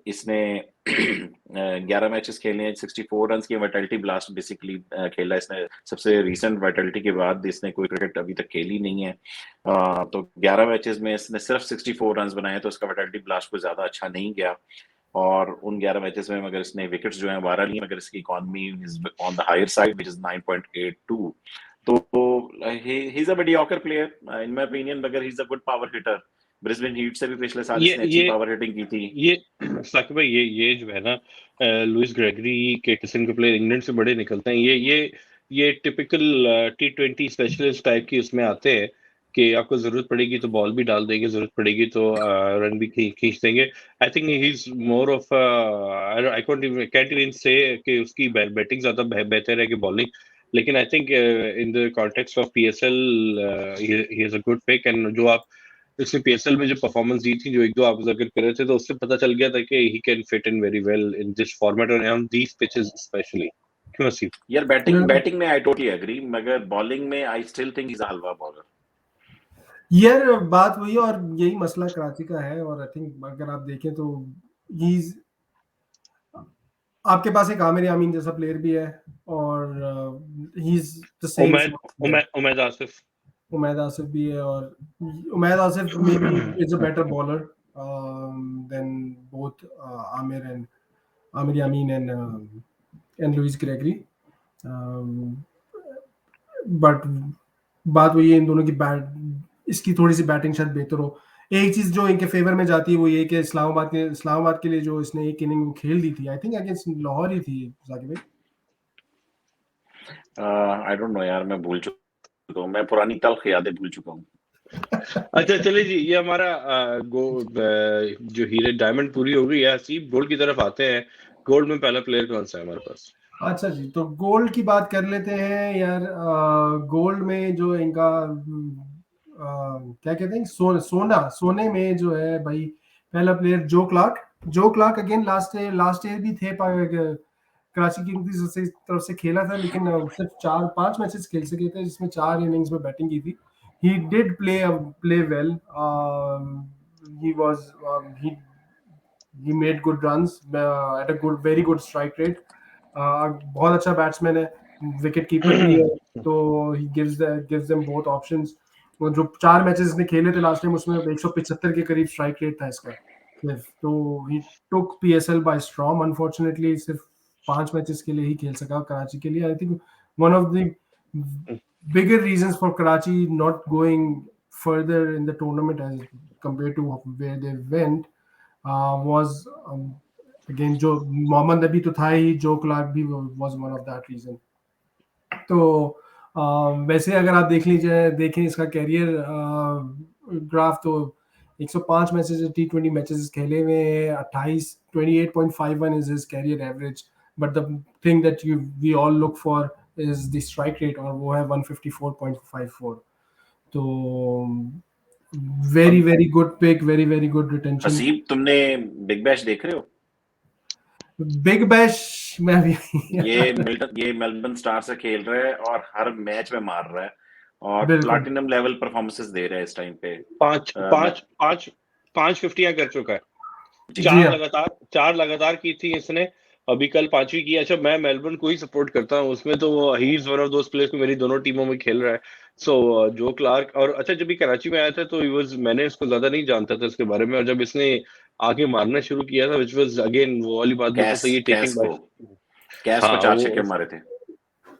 इसने 11 मैचेस खेले हैं, 64 रन की वाइटलिटी ब्लास्ट बेसिकली खेला इसने। सबसे रिसेंट वाइटलिटी के बाद इसने कोई क्रिकेट अभी तक खेली नहीं है। तो 11 मैचेस में इसने सिर्फ 64 रन बनाए, तो इसका वाइटलिटी ब्लास्ट कोई ज्यादा अच्छा नहीं गया। और उन 11 मैचेस में मगर इसने विकेट्स जो हैं 12 लिए, मगर इसकी economy is on the higher side which is 9.82। तो he is a mediocre player in my opinion, मगर he is a good power hitter. Brisbane Heat से भी पिछले साल इसने अच्छी पावर हिटिंग की थी। ये साकिब भाई, ये जो है ना लुइस ग्रेगरी के किस्म के प्लेयर इंग्लैंड से बड़े निकलते हैं। ये टिपिकल T20 स्पेशलिस्ट टाइप की उसमें आते हैं कि आपको जरूरत पड़ेगी तो बॉल भी डाल देंगे, जरूरत पड़ेगी तो रन भी खींच देंगे। I think he is more of I can't even से कि उसकी बैटिंग ज्यादा बेहतर है कि बॉलिंग, लेकिन I think in the context of PSL he is a good pick. And जो आप इसने PSL में जो परफॉर्मेंस दी थी, जो एक दो आप जिक्र कर रहे थे, तो उससे पता चल गया था कि he can fit in very well in this format और ऑन दीस पिचेस स्पेशली। क्यों नसीब? यार बैटिंग में आई टोटली एग्री, मगर बॉलिंग में I still think he is a halwa bowler. यार बात वही, और यही मसला कराची का है। और आई थिंक अगर आप देखें तो आपके पास एक आमिर यामीन जैसा प्लेयर भी है, और he is the same Umaid Asif भी है, और Umaid Asif may be is a better bowler than both Amir Yamin and Lewis Gregory. But बात वही है, इन दोनों की इसकी थोड़ी सी बैटिंग शायद बेहतर हो। एक चीज जो इनके फेवर में जाती है वो ये कि इस्लामाबाद के लिए जो इसने एक इनिंग खेल दी थी, आई थिंक अगेंस्ट लाहौर ही थी जाकिर भाई। आई डोंट नो यार, मैं भूल चुका हूं, मैं पुरानी तल्ख यादें भूल चुका हूं। अच्छा चलिए जी, ये हमारा जो हीरे डायमंड पूरी हो गई है। हसीब, गोल्ड की तरफ आते हैं। गोल्ड में पहला प्लेयर कौन सा है हमारे पास? अच्छा जी, तो गोल्ड की बात कर लेते हैं यार। गोल्ड में जो इनका क्या कहते हैं, सोने में जो है भाई, पहला प्लेयर जो क्लार्क अगेन लास्ट ईयर भी थे, कराची किंग्स की तरफ से खेला था, लेकिन सिर्फ 4-5 मैचेस खेल सके थे, जिसमें 4 इनिंग्स में बैटिंग की थी। he did play well. He made good runs at a very good strike rate. बहुत अच्छा बैट्समैन है, विकेट कीपर भी है, तो he gives them both options. वो जो 4 मैचेस इसने खेले थे लास्ट टाइम, उसमें 175 के करीब स्ट्राइक रेट था इसका सिर्फ। तो he took PSL by storm. Unfortunately सिर्फ 5 मैचेस के लिए ही खेल सका कराची के लिए। I think one of the bigger reasons for Karachi not going further in the tournament as compared to where they went was again जो मोहम्मद नबी तो था ही, जो क्लार्क भी was one of that reason. तो वैसे अगर आप देखें इसका कैरियर ग्राफ, तो 105 मैचेस T20 मैचेस खेले हुए हैं, 28.51 is his career average. But the thing that we all look for is the strike rate, और वो है 154.54. तो very good pick, very good retention. Haseeb, तुमने बिग बैश देख रहे हो? बिग बैश में भी ये मेलबर्न स्टार से खेल रहा है और हर मैच में मार रहा है, और प्लैटिनम लेवल परफॉर्मेंसेस दे रहा है इस टाइम पे। 5 50 कर चुका है। 4 लगातार की थी इसने, अभी कल 5वीं की। अच्छा, मैं मेलबर्न को ही सपोर्ट करता हूँ, उसमें तो he is one of those players को मेरी दोनों टीमों में खेल रहा है। सो जो क्लार्क, और अच्छा जब भी कराची में आया था तो मैंने इसको ज्यादा नहीं जानता था इसके बारे में, और जब इसने आगे मारना शुरू किया था, विच वाज अगेन वो वाली बात बिल्कुल सही है, टेकिंग बाय। कैस को हाँ 4 वो छक्के मारे थे।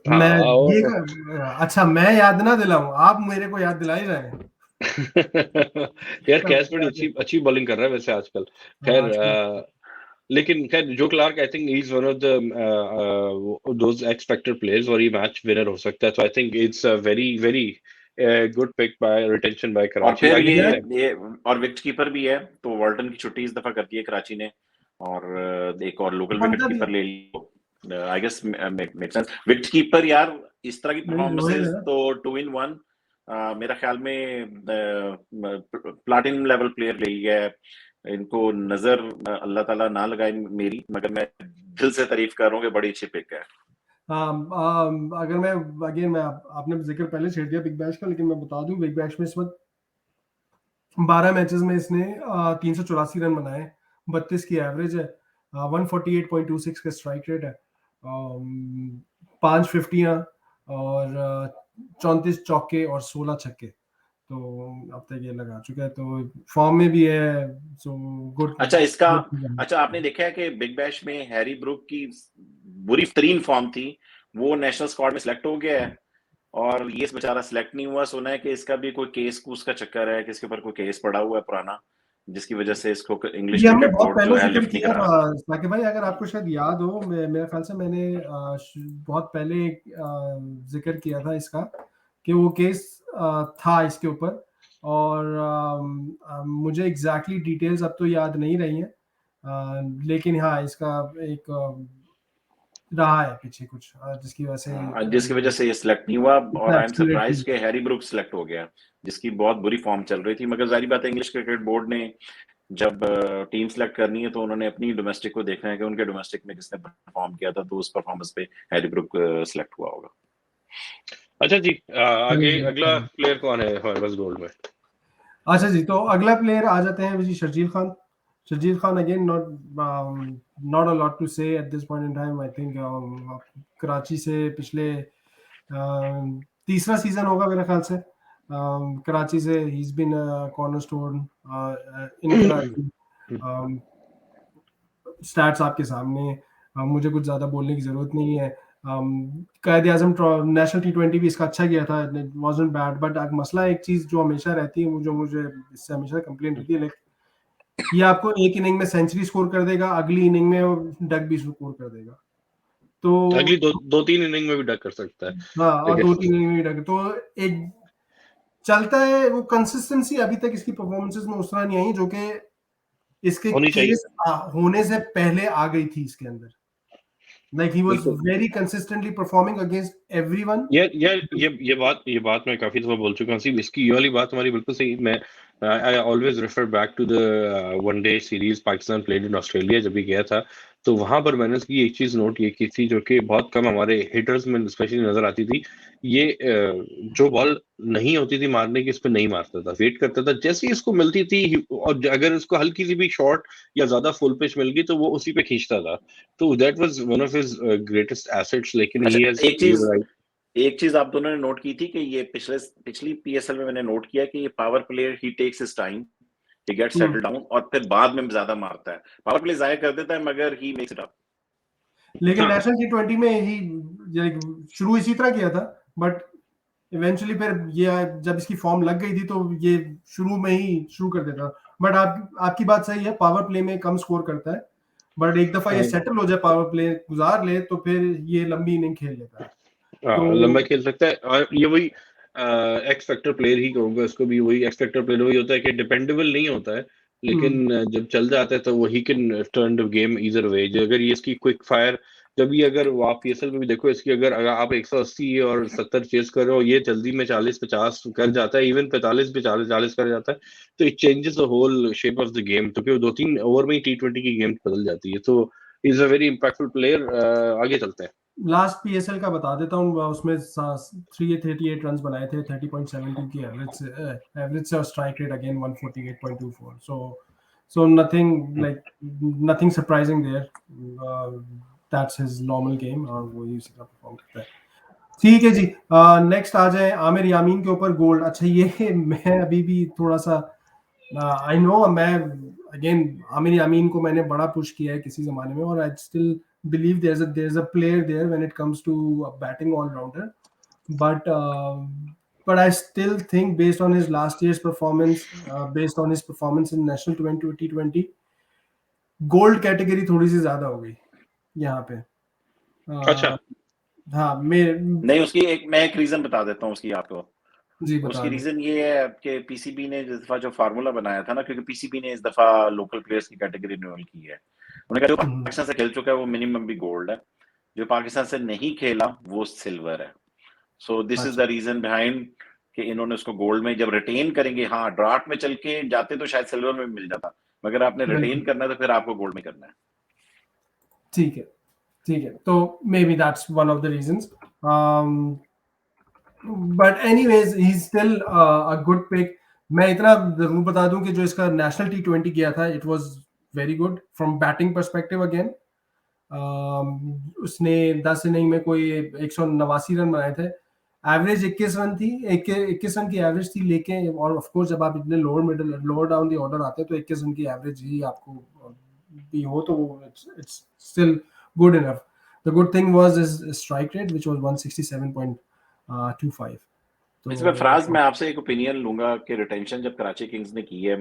मैं हाँ ये और अच्छा, मैं याद ना दिलाऊं, आप मेरे को याद दिला ही रहे हैं। यार कैश बड़ी अच्छी अच्छी बॉलिंग कर रहा है वैसे आजकल। खैर लेकिन खैर Joe Clarke I think is one of the those X factor players, और ये मैच विनर हो सकता है। तो I think it's a very very good pick by retention by और कराची। फिर आगे चलते हैं। ये और विकेट कीपर भी है, तो वॉल्टन की छुट्टी इस दफा कर दी है कराची ने, और एक और लोकल विकेट बनता भी कीपर ले लियो। I guess make sense. Wicket keeper यार इस तरह की नहीं, रोहित परफॉर्मेंसेस है। तो 2 in 1 मेरा ख्याल में प्लाटिनम लेवल प्लेयर ले लिया है। इनको नजर अल्लाह ताला ना लगाए मेरी, मगर मैं दिल से तारीफ कर रहा हूँ कि बड़ी अच्छी पिक है। अगर मैं आपने जिक्र पहले छेड़ दिया बिग बैश का, लेकिन मैं बता दूं बिग बैश में इस वक्त 12 मैचेस में इसने 384 रन बनाए, 32 की एवरेज है, 148.26 का स्ट्राइक रेट है, 5 फिफ्टियां और 34 चौके और 16 छक्के, तो अब तक ये लगा चुका है, तो फॉर्म में भी है, सो गुड। अच्छा आपने देखा है कि बिग बैश में हैरी ब्रूक की बुरी तरीन फॉर्म थी, वो नेशनल स्क्वाड में सिलेक्ट हो गया है, और ये बेचारा सिलेक्ट नहीं हुआ। सुना है कि इसका भी कोई केस कूस का चक्कर है, कि इसके ऊपर कोई केस पड़ा हुआ है पुराना, जिसकी वजह से इसको इंग्लिश ये हमने क्रिकेट बहुत बोर्ड जो पहले है जिक्र लिफ्ट नहीं किया कर था रहा। साकिब भाई, अगर आपको शायद याद हो, मेरे ख्याल से मैंने बहुत पहले जिक्र किया था इसका, कि वो केस था इसके ऊपर, और मुझे एग्जैक्टली डिटेल्स अब तो याद नहीं रही हैं, लेकिन हाँ इसका एक रहा है पीछे कुछ, जिसकी वजह से ये सिलेक्ट नहीं हुआ, और इतना आई एम एक्सीलरेट सरप्राइज किया। कि हैरी ब्रूक सिलेक्ट हो गया, जिसकी बहुत बुरी फॉर्म चल रही थी। मगर जारी बात है, इंग्लिश क्रिकेट बोर्ड ने जब टीम सेलेक्ट करनी है तो उन्होंने अपनी डोमेस्टिक को देखना है कि उनके डोमेस्टिक में किसने परफॉर्म किया था, तो उस परफॉर्मेंस पे हैरी ब्रूक सिलेक्ट हुआ होगा। अच्छा जी, आगे अगला प्लेयर कौन है हॉर्बस गोल्ड में? अच्छा जी, तो अगला प्लेयर आ जाते हैं जी, Sharjeel Khan. Sharjeel Khan again not a lot to say at this point in time. I think Karachi से पिछले तीसरा सीजन होगा मेरे ख्याल से, कराची से he is been cornerstone in Karachi. Stats आपके सामने, मुझे कुछ ज़्यादा बोलने की ज़रूरत नहीं है। कायद आज़म नेशनल T20 भी इसका अच्छा गया था, इट वाज़न्ट बैड, बट मसला एक चीज़ जो हमेशा रहती है, जो मुझे इससे हमेशा कंप्लेंट होती है, लाइक ये आपको एक इनिंग में सेंचुरी स्कोर कर देगा, अगली इनिंग में डक भी स्कोर कर देगा, तो अगली दो तीन इनिंग में भी डक कर सकता है। हाँ, और 2-3 इनिंग में डक, तो एक चलता है वो कंसिस्टेंसी अभी तक इसकी परफॉर्मेंसेस में उस तरह नहीं आई जो कि इसके केस होने से पहले आ गई थी इसके अंदर। Like he was very consistently performing against everyone. ये बात मैं काफी दफा बोल चुका हूँ। इसकी ये वाली बात हमारी बिल्कुल सही। मैं I always refer back to the one day series Pakistan played in Australia. जब भी गया था तो वहां पर मैंने इसकी एक चीज नोट की थी, जो कि बहुत कम हमारे हिटर्स में स्पेशली नजर आती थी। ये जो बॉल नहीं होती थी मारने की, इस पर नहीं मारता था, वेट करता था, जैसे ही इसको मिलती थी, और अगर इसको हल्की सी भी शॉर्ट या ज्यादा फुल पिच मिल गई तो वो उसी पे खींचता था। तो that was one of his greatest assets. लेकिन अच्छा, ही हैज एक चीज आप दोनों ने नोट की थी कि ये पिछली पीएसएल में मैंने नोट किया कि ये power player he takes his time, he gets settle down, और फिर बाद में ज्यादा मारता है। पावर प्ले जाया कर देता है मगर ही मेक्स इट अप। लेकिन नेशनल T20 में ही शुरू इसी तरह किया था, बट इवेंचुअली फिर ये जब इसकी फॉर्म लग गई थी तो ये शुरू में ही शुरू कर देता। बट आपकी बात सही है, पावर प्ले में कम स्कोर करता है, बट एक दफा ये सेटल हो जाए, पावर प्ले गुजार ले, तो फिर ये लंबी इनिंग खेल लेता है। तो लंबा खेल सकता है। और ये वही एक्स फैक्टर प्लेयर ही कहूंगा इसको भी। वही एक्स फैक्टर प्लेयर वही होता है कि डिपेंडेबल नहीं होता है, लेकिन जब चल जाता है तो वही can turn the game either way. अगर ये इसकी क्विक फायर, जब ये अगर आप पीएसएल में भी देखो इसकी, अगर आप 180 और 70 चेस कर रहे हो, ये जल्दी में 40-50 कर जाता है, इवन 45 पे 40 कर जाता है, तो it changes the whole shape of the game. तो फिर 2-3 ओवर में ही T20 की गेम बदल जाती है। तो is a very impactful player. आगे चलते हैं। लास्ट पीएसएल का बता देता हूँ, उसमें 338 रन बनाए थे, 30.72 की एवरेज से, और strike rate again 148.24। So nothing surprising there. That's his normal game और वो ही उसी का परफॉर्म करता है। ठीक है जी, नेक्स्ट आ जाए आमिर यामीन के ऊपर गोल्ड। अच्छा ये मैं अभी भी थोड़ा सा आई नो, मैं अगेन आमिर यामीन को मैंने बड़ा पुश किया है किसी जमाने में, और I still believe there is a player there when it comes to batting allrounder, but I still think based on his last year's performance, based on his performance in national 2020, gold category थोड़ी सी ज्यादा हो गई यहाँ पे। अच्छा हाँ मैं नहीं, मैं एक रीजन बता देता हूँ उसकी आपको। जी बता उसकी दें। रीजन ये है कि पीसीबी ने इस दफा जो फार्मूला बनाया था ना, क्योंकि पीसीबी ने इस दफा लोकल प्लेयर्स की कैटेगरी रिन्यूअल की है। उन्होंने कहा जो पाकिस्तान से खेल चुका है वो मिनिमम भी गोल्ड है, जो पाकिस्तान से नहीं खेला वो सिल्वर है। So this is the reason behind कि इन्होंने उसको गोल्ड में जब रिटेन करेंगे। हाँ, ड्राफ्ट में चल के जाते तो शायद सिल्वर में मिल जाता, मगर आपने रिटेन करना है तो फिर आपको गोल्ड में करना है। ठीक है, ठीक है, तो may be that's one of the reasons, but anyways he is still a good pick. मैं इतना जरूर बता दूं कि जो इसका नेशनल T20 किया था, it was very good from batting perspective. Again उसने 10 इनिंग में कोई 189 रन बनाए थे, एवरेज 21 रन थी, 21 रन की एवरेज थी, लेके और ऑफ कोर्स जब आप इतने लोअर डाउन दी ऑर्डर आते हैं तो 21 रन की एवरेज ही आपको भी हो तो it's still good enough. The good thing was his strike rate which was 167.25। इसमें फराज, मैं आपसे एक ओपिनियन लूंगा कि रिटेंशन जब कराची किंग्स ने की है,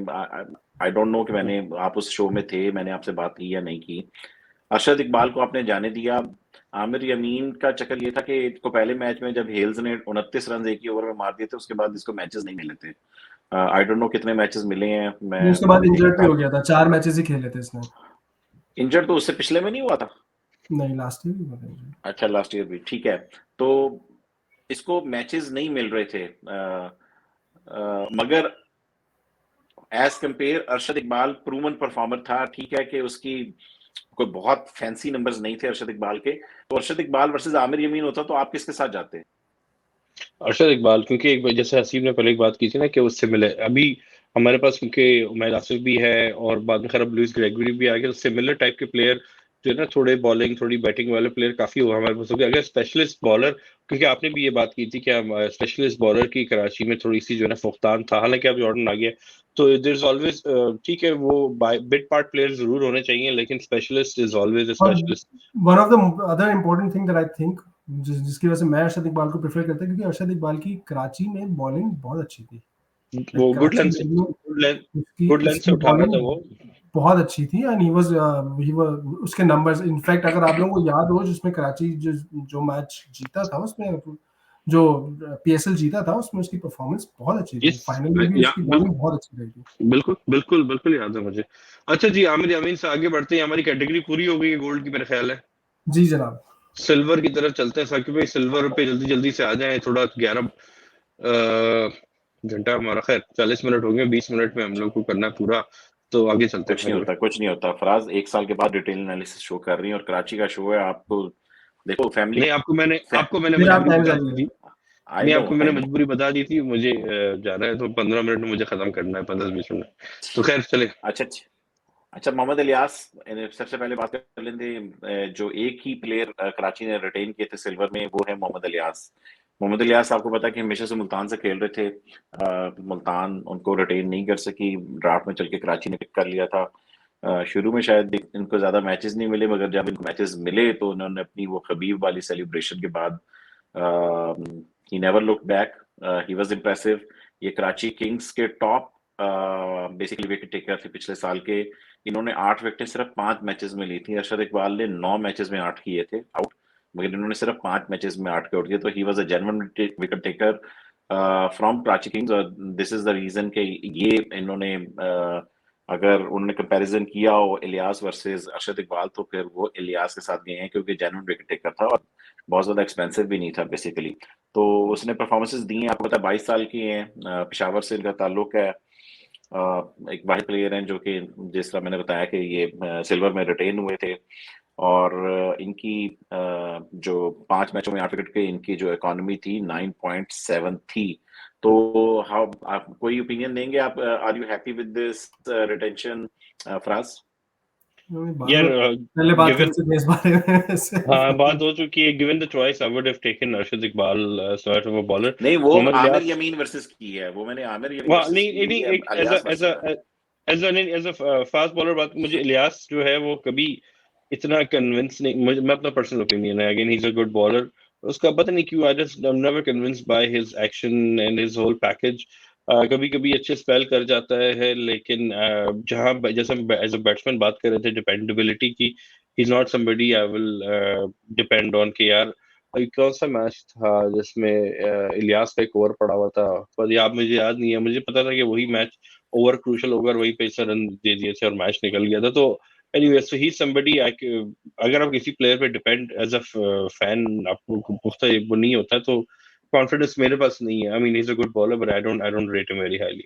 आई डोंट नो कि आप उस शो में थे, मैंने आपसे बात की या नहीं की। अरशद इकबाल को आपने जाने दिया। आमिर यमीन का चक्कर ये था कि इसको पहले मैच में जब हेल्स ने 29 रन एक ही ओवर में मार दिए थे, उसके बाद इसको मैचेस नहीं मिले थे। आई डोंट नो कितने मैचेस मिले हैं, मैं उसके बाद इंजर्ड भी हो गया था, 4 मैचेस ही खेले थे इसने। इंजर्ड तो उससे पिछले में नहीं हुआ था? नहीं, लास्ट ईयर भी हुआ था। अच्छा, लास्ट ईयर भी, ठीक है। तो इसको मैचेस नहीं मिल रहे थे, मगर as compare Arshad Iqbal proven performer था। ठीक है कि उसकी कोई बहुत फैंसी नंबर्स नहीं थे अरशद इकबाल के, तो अरशद इकबाल वर्सेस आमिर यमीन होता तो आप किसके साथ जाते? अरशद इकबाल, क्योंकि एक जैसे हसीब ने पहले एक बात की थी ना कि उससे मिले, अभी हमारे पास क्योंकि उमैर आसिफ भी है और बाद में खैर लुइस ग्रेगरी भी आ गया, तो सिमिलर टाइप के प्लेयर जो है ना, थोड़े बॉलिंग थोड़ी बैटिंग वाले प्लेयर काफी हुआ हमारे पास हो गया। अगर स्पेशलिस्ट बॉलर, क्योंकि आपने भी ये बात की थी कि स्पेशलिस्ट बॉलर की कराची में थोड़ी सी जो है ना फुकतान था, हालांकि अब जॉर्डन आ गया, तो देयर इज ऑलवेज, ठीक है, वो बिट पार्ट प्लेयर जरूर होने चाहिए, लेकिन specialist is always a specialist. One of the other important thing that I think, जिसकी वजह से मैं अरशद इकबाल को प्रेफर करता हूं, क्योंकि अरशद इकबाल की कराची में बॉलिंग बहुत अच्छी थी। वो गुड कराची लेंथ से में गुड लेंथ से उठा रहा था वो। बहुत अच्छी थी एंड ही वाज उसके नंबर्स, इनफैक्ट अगर आप लोगों को याद हो जिसमें कराची जो मैच जीता था, उसमें जो पीएसएल जीता था, उसमें उसकी परफॉर्मेंस बहुत अच्छी थी। फाइनल में भी उसकी बॉलिंग बहुत अच्छी रही थी। बिल्कुल बिल्कुल बिल्कुल याद है मुझे। अच्छा जी, आमिर यामीन से आगे बढ़ते हैं, हमारी कैटेगरी पूरी हो गई है गोल्ड की मेरे ख्याल है। जी जनाब, सिल्वर की तरफ चलते हैं साकिब भाई, सिल्वर पे जल्दी जल्दी से आ जाएं, थोड़ा 11 घंटा हमारा, खैर 40 मिनट हो गए, 20 मिनट में हम लोग को करना है पूरा, तो आगे चलते हैं। कुछ नहीं होता फराज, 1 साल के बाद डिटेल एनालिसिस शो कर रही है और कराची का शो है। आपको देखो फैमिली नहीं, आपको मैंने फिर आप मजबूरी टाइम बता जाइए। दी थी। नहीं, आपको मैंने मजबूरी बता दी थी, मुझे जाना है, तो 15 मिनट में मुझे खत्म करना है, 15-20 मिनट, तो खैर चले। अच्छा, मोहम्मद इलियास, सबसे पहले बात कर लेंगे। जो एक ही प्लेयर कराची ने रिटेन किए थे सिल्वर में, वो है मोहम्मद इलियास। मोहम्मद इलियास आपको पता है कि हमेशा से मुल्तान से खेल रहे थे। मुल्तान उनको रिटेन नहीं कर सकी, ड्राफ्ट में चल के कराची ने पिक कर लिया था। शुरू में शायद इनको ज्यादा मैचेस नहीं मिले, मगर जब इनको मैचेस मिले तो उन्होंने अपनी वो खबीब वाली सेलिब्रेशन के बाद he never look back, he was impressive. ये कराची किंग्स के टॉप बेसिकली विकेट टेकर थे पिछले साल के। इन्होंने 8 विकेटें सिर्फ 5 मैचेस में ली थी। अरशद इकबाल ने 9 मैचेस में 8 किए थे आउट, मगर इन्होंने सिर्फ 5 मैचेस में 8 के आउट किए, तो he was a genuine wicket taker from Karachi Kings. और दिस इज द रीजन कि ये इन्होंने अगर उन्होंने कंपैरिजन किया हो इलियास वर्सेस अरशद इकबाल, तो फिर वो इलियास के साथ गए हैं, क्योंकि जेन्युइन विकेट टेकर था और बहुत ज्यादा एक्सपेंसिव भी नहीं था बेसिकली। तो उसने परफॉर्मेंसेस दी हैं, आपको पता है 22 साल की हैं, पेशावर से इनका ताल्लुक है। एक वाहिद प्लेयर हैं जो कि जिस तरह मैंने बताया कि ये सिल्वर में रिटेन हुए थे, और इनकी जो 5 मैचों में 8 विकेट के इनकी जो इकोनॉमी थी 9.7 थी। तो हाउ, आप कोई ओपिनियन देंगे? आप are you happy with this retention Faraz? यार पहले बात कर सकते हैं इस बारे में। हाँ बात हो चुकी है। Given the choice I would have taken Arshad Iqbal sort of a bowler. नहीं वो मोहम्मद आमिर इलियास यमीन वर्सेस की है, वो मैंने आमिर यमीन वहाँ वर्सेस नहीं की नहीं है, एक Ilyas versus as a fast bowler बात मुझे इलियास जो है वो कभी इतना कन्विंस नहीं मुझे मैं अपना पर्सनल ओपिनियन है again he is a good bowler. उसका पता नहीं क्यों I just never convinced by his action and his whole package. कभी कभी अच्छे स्पेल कर जाता है लेकिन जहाँ जैसे हम एज अ बैट्समैन बात कर रहे थे डिपेंडेबिलिटी की he is not somebody I will depend on के यार। कौन सा मैच था जिसमें इलियास का एक ओवर पड़ा हुआ था पर याद मुझे याद नहीं है। मुझे पता था कि वही मैच ओवर क्रूशल ओवर वही पे रन दे दिए थे और मैच निकल गया था। तो एनीवे सो ही समबडी अगर आप किसी प्लेयर पे डिपेंड एज अ फैन आपको पुख्ता वो नहीं होता तो कॉन्फिडेंस मेरे पास नहीं है। I mean he is a good bowler but I don't rate him very highly.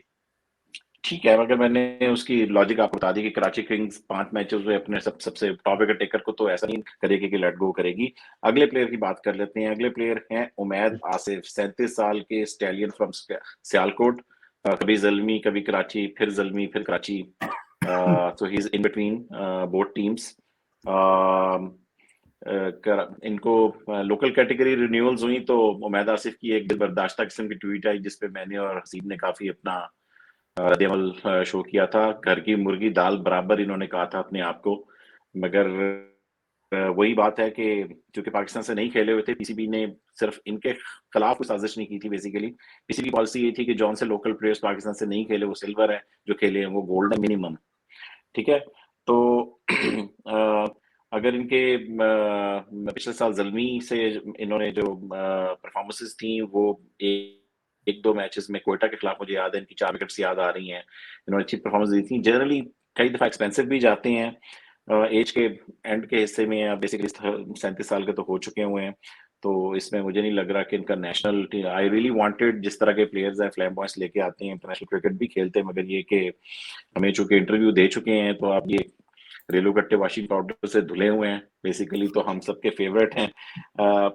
ठीक है, मगर मैंने उसकी लॉजिक आपको बता दी कि कराची किंग्स 5 मैचेस में अपने सबसे टॉप विकेट टेकर को तो ऐसा नहीं करेगी कि लेट गो करेगी। अगले प्लेयर की बात कर लेते हैं। अगले प्लेयर हैं उमैद आसिफ, 37 साल के स्टैलियन फ्रॉम सियालकोट। कभी ज़ल्मी, कभी कराची, फिर ज़ल्मी, फिर Karachi. So he is in between both teams. इनको लोकल कैटेगरी रिन्यूअल्स हुई तो उमैद आसिफ की एक दिल बर्दाश्ता किस्म की ट्वीट आई जिसपे मैंने और हसीब ने काफी अपना रद्द-ए-अमल शो किया था। घर की मुर्गी दाल बराबर इन्होंने कहा था अपने आप को। मगर वही बात है कि चूंकि पाकिस्तान से नहीं खेले हुए थे, पीसीबी ने सिर्फ इनके खिलाफ कोई साजिश नहीं की थी। बेसिकली पीसीबी पॉलिसी ये थी कि जौन से लोकल प्लेयर्स पाकिस्तान से नहीं खेले वो सिल्वर है, जो खेले हैं वो गोल्ड है मिनिमम। ठीक है, तो अगर इनके पिछले साल ज़ल्मी से इन्होंने जो परफॉर्मेंसेस थी वो एक दो मैचेस में क्वेटा के खिलाफ मुझे याद है इनकी 4 विकेट्स याद आ रही हैं। इन्होंने अच्छी परफॉर्मेंस दी थी। जनरली कई दफा एक्सपेंसिव भी जाते हैं। एज के एंड के हिस्से में बेसिकली 37 साल के तो हो चुके हुए हैं। तो इसमें मुझे नहीं लग रहा कि इनका नेशनल आई रियली वांटेड जिस तरह के प्लेयर्स हैं फ्लैम्बॉयंट्स लेके आते हैं, इंटरनेशनल क्रिकेट भी खेलते हैं, मगर ये कि हमें चूंकि इंटरव्यू दे चुके हैं तो आप ये रेलू कट्टे वॉशिंग पाउडर से धुले हुए हैं बेसिकली, तो हम सबके फेवरेट हैं।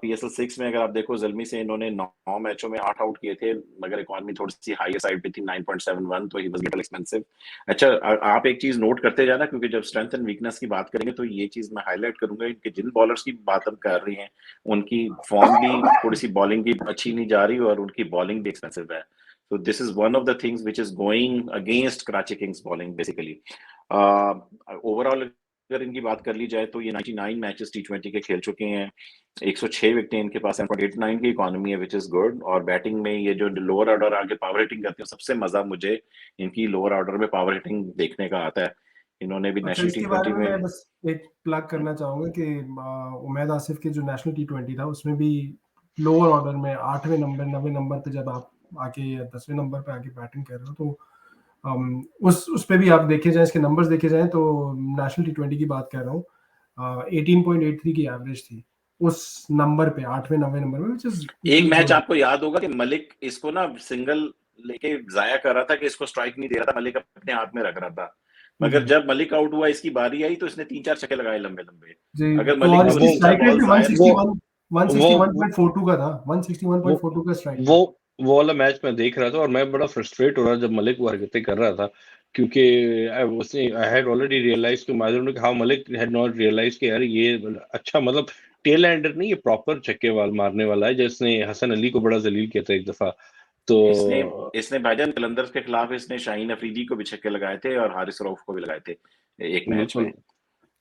पीएसएल 6 में अगर आप देखो ज़ल्मी से इन्होंने 9 मैचों में 8 आउट किए थे, मगर इकॉनमी थोड़ी सी हाई साइड पे थी 9.71, तो ही वाज लिटिल एक्सपेंसिव। अच्छा आप एक चीज नोट करते जाना क्योंकि जब स्ट्रेंथ एंड वीकनेस की बात करेंगे तो ये चीज मैं हाईलाइट करूंगा कि जिन बॉलर्स की बात हम कर रहे हैं उनकी फॉर्म भी थोड़ी सी बॉलिंग की अच्छी नहीं जा रही और उनकी बॉलिंग भी एक्सपेंसिव है। So this is one of the things which is going against Karachi Kings bowling basically. Overall अगर इनकी बात कर ली जाए तो ये 99 मैचेस टी20 के खेल चुके हैं। 106 विकेटें इनके पास 7.89 की इकोनॉमी है विच इज गुड। और बैटिंग में ये जो लोअर ऑर्डर आके पावर हिटिंग करते हैं सबसे मजा मुझे इनकी लोअर ऑर्डर में पावर हिटिंग देखने का आता है। इन्होंने भी अच्छा, नेशनल इसके बारे टी20 में मैं में बस एक प्लग करना चाहूंगा कि उमैद आसिफ के जो नेशनल टी20 था उसमें भी लोअर ऑर्डर में 8वें नंबर 9वें नंबर पे जब आप आके या 10वें नंबर पे आके बैटिंग कर रहे हो तो उस पे भी आप देखे जाए इसके नंबर्स देखे जाए तो नेशनल टी20 की बात कर रहा हूँ 18.83 की एवरेज थी उस नंबर पे 8वें 9वें नंबर पे which is एक मैच आपको याद होगा कि मलिक इसको ना सिंगल लेके जाया कर रहा था कि इसको स्ट्राइक नहीं दे रहा था, मलिक अपने हाथ में रख रहा था। मगर जब मलिक आउट हुआ इसकी बारी आई तो इसने 3-4 छक्के लगाए लंबे लंबे। जी, अगर तो मलिक और ने इसकी वो स्ट्राइक रेट बॉल भी जाहिर 161.42 का था 161.42 का स्ट्राइक वो रेट। वो वाला मैच मैं देख रहा था और मैं बड़ा फ्रस्ट्रेट हो रहा जब मलिक वो हरकतें कर रहा था क्योंकि उसने आई हैड ऑलरेडी रियलाइज कि माधुरी how Malik had not realize कि यार ये अच्छा मतलब टेल एंडर नहीं ये प्रॉपर छक्के वाल मारने वाला है जिसने हसन अली को बड़ा जलील किया था एक दफा। तो इसने भाईजान कलंदर्स के खिलाफ इसने शाहीन अफरीदी को भी छक्के लगाए थे और हारिस रऊफ को भी लगाए थे एक मैच बिल्कुल में।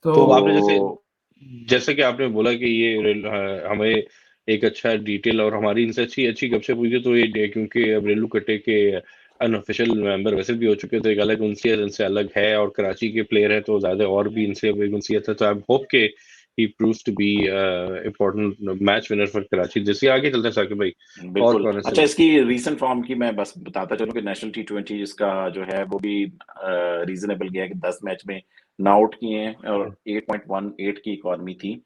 तो आपने तो जैसे कि आपने बोला कि ये हमें एक अच्छा डिटेल और हमारी इनसे अच्छी अच्छी गपशप हुई थी तो ये क्योंकि अब रेलू कट्टे के अनऑफिशियल मेंबर वैसे भी हो चुके हैं तो एक अलग उनसे इनसे अलग है और कराची के प्लेयर हैं तो ज्यादा और भी इनसे एक उनसीयत है तो आई होप के he proves to be important match winner for Karachi. जैसे आगे चलते हैं साकिब भाई और बिल्कुल। कौन है अच्छा इसकी रीसेंट फॉर्म की मैं बस बताता चलूं कि नेशनल टी20 इसका जो है वो भी रीजनेबल गया कि 10 मैच में 9 आउट किए हैं और 8.18 की इकोनॉमी थी।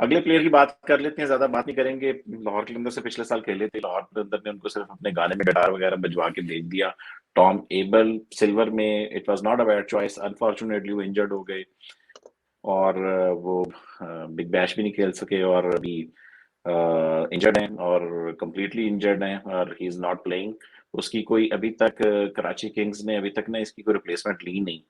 अगले प्लेयर की बात कर लेते हैं, ज्यादा बात नहीं करेंगे। लाहौर कलंदर से पिछले साल खेले थे, लाहौर कलंदर ने उनको सिर्फ अपने गाने में गिटार वगैरह बजवा के भेज दिया। टॉम एबल सिल्वर में it was not a bad choice, unfortunately वो इंजर्ड हो गए और वो बिग बैश भी नहीं खेल सके और अभी इंजर्ड हैं और कंप्लीटली इंजर्ड हैं और ही इज नॉट प्लेइंग। उसकी कोई अभी तक कराची किंग्स ने अभी तक ना इसकी कोई रिप्लेसमेंट ली नहीं।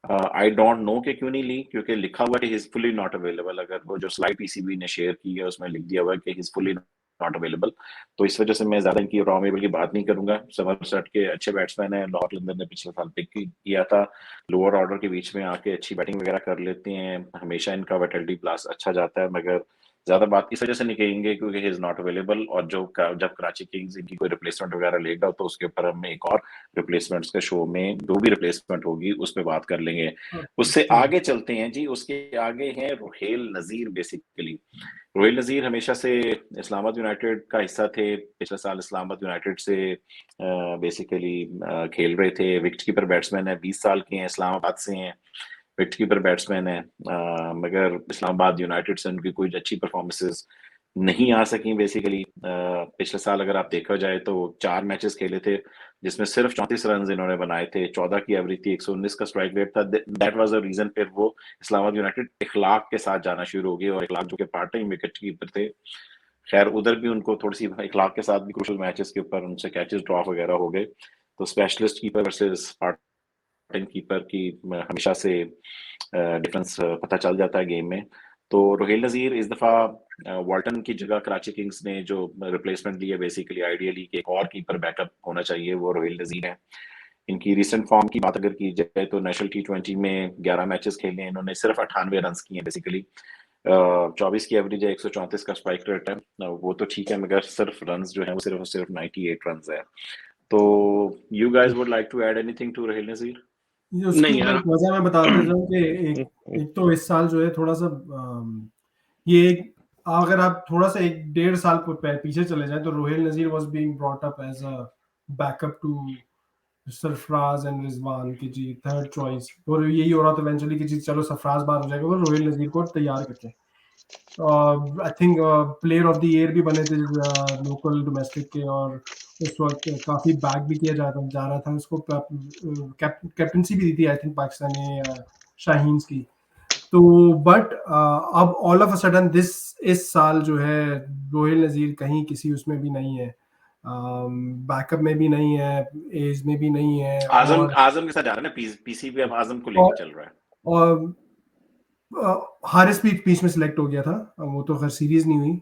आई डोंट नो कि क्यों नहीं ली, क्योंकि लिखा हुआ है कि he is fully not available. अगर वो जो स्लाइड पीसीबी ने शेयर की है उसमें लिख दिया हुआ है कि he is fully not available, तो इस वजह से मैं ज्यादा इनकी रॉ मेबल की बात नहीं करूंगा। समरसेट के अच्छे बैट्समैन है, लाहौर लंदन ने पिछले साल पिक किया था, लोअर ऑर्डर के बीच में आके अच्छी बैटिंग वगैरह कर लेते हैं, हमेशा इनका वर्टिलिटी प्लस अच्छा जाता है, मगर ज्यादा बात इस वजह से नहीं कहेंगे क्योंकि ही इज नॉट अवेलेबल। और जब कराची किंग्स इनकी कोई रिप्लेसमेंट वगैरह लेगा तो उसके ऊपर हम एक और रिप्लेसमेंट्स के शो में जो भी रिप्लेसमेंट होगी उस पर बात कर लेंगे। उससे आगे चलते हैं जी, उसके आगे हैं रुहेल नजीर। बेसिकली रुहेल नजीर हमेशा से इस्लामाबाद यूनाइटेड का हिस्सा थे, पिछले साल इस्लामाबाद यूनाइटेड से बेसिकली खेल रहे थे। विकेट कीपर बैट्समैन है, 20 साल के हैं, इस्लामाबाद से हैं, विकेट कीपर बैट्समैन है, मगर इस्लामाबाद यूनाइटेड से उनकी कोई अच्छी परफॉर्मेंसेस नहीं आ सकी। बेसिकली पिछले साल अगर आप देखा जाए तो 4 मैचेस खेले थे जिसमें सिर्फ 34 रन इन्होंने बनाए थे, 14 की एवरेज थी, 119 का स्ट्राइक रेट था। दैट वाज द रीजन फिर वो इस्लामाबाद यूनाइटेड इखलाक के साथ जाना शुरू हो गई, और इखलाक जो कि पार्ट टाइम विकेट कीपर थे, खैर उधर भी उनको थोड़ी सी इखलाक के साथ भी क्रूशल मैचेस के ऊपर उनसे कैचेस ड्रॉप वगैरह हो गए। तो specialist keeper versus part time keeper की हमेशा से डिफरेंस पता चल जाता है गेम में। तो रुहेल नजीर इस दफा वॉल्टन की जगह कराची किंग्स ने जो रिप्लेसमेंट ली है, बेसिकली आइडियली कि एक और कीपर बैकअप होना चाहिए, वो रुहेल नजीर है। इनकी रिसेंट फॉर्म की बात अगर की जाए तो नेशनल T20 में 11 मैचेस खेले हैं इन्होंने, सिर्फ 98 रन किए हैं। बेसिकली 24 की एवरेज है, 134 का स्ट्राइक रेट है, वो तो ठीक है, मगर सिर्फ रन जो है वो सिर्फ 98 रन है। तो you guys would like to add anything to Rohail Nazir? उसकी नहीं यार। वजह मैं बता देता हूँ कि एक तो इस साल जो है थोड़ा सा ये अगर आप थोड़ा सा 1-1.5 साल पीछे चले जाए तो Rohail Nazir was being brought up as a backup to Sarfaraz and Rizwan की जी थर्ड चॉइस, और यही हो रहा था इवेंचुअली कि जी चलो सरफराज बाहर हो जाएगा, वो रुहेल नजीर को तैयार करते हैं। I think player of the year भी बने थे लोकल डोमेस्टिक के, और उस वक्त काफी बैक भी किया जा रहा था उसको, कैप्टनसी भी दी थी आई थिंक पाकिस्तानी शाहीन्स की। तो बट अब ऑल ऑफ अ सडन इस साल जो है रोहिल नजीर कहीं किसी उसमें भी नहीं है, बैकअप में भी नहीं है, एज में भी नहीं है, आजम आजम के साथ जा रहा है ना, पीसीबी अब आजम को लेके चल रहा है। और हारिस भी बीच में सिलेक्ट हो गया था, वो तो खैर सीरीज नहीं हुई,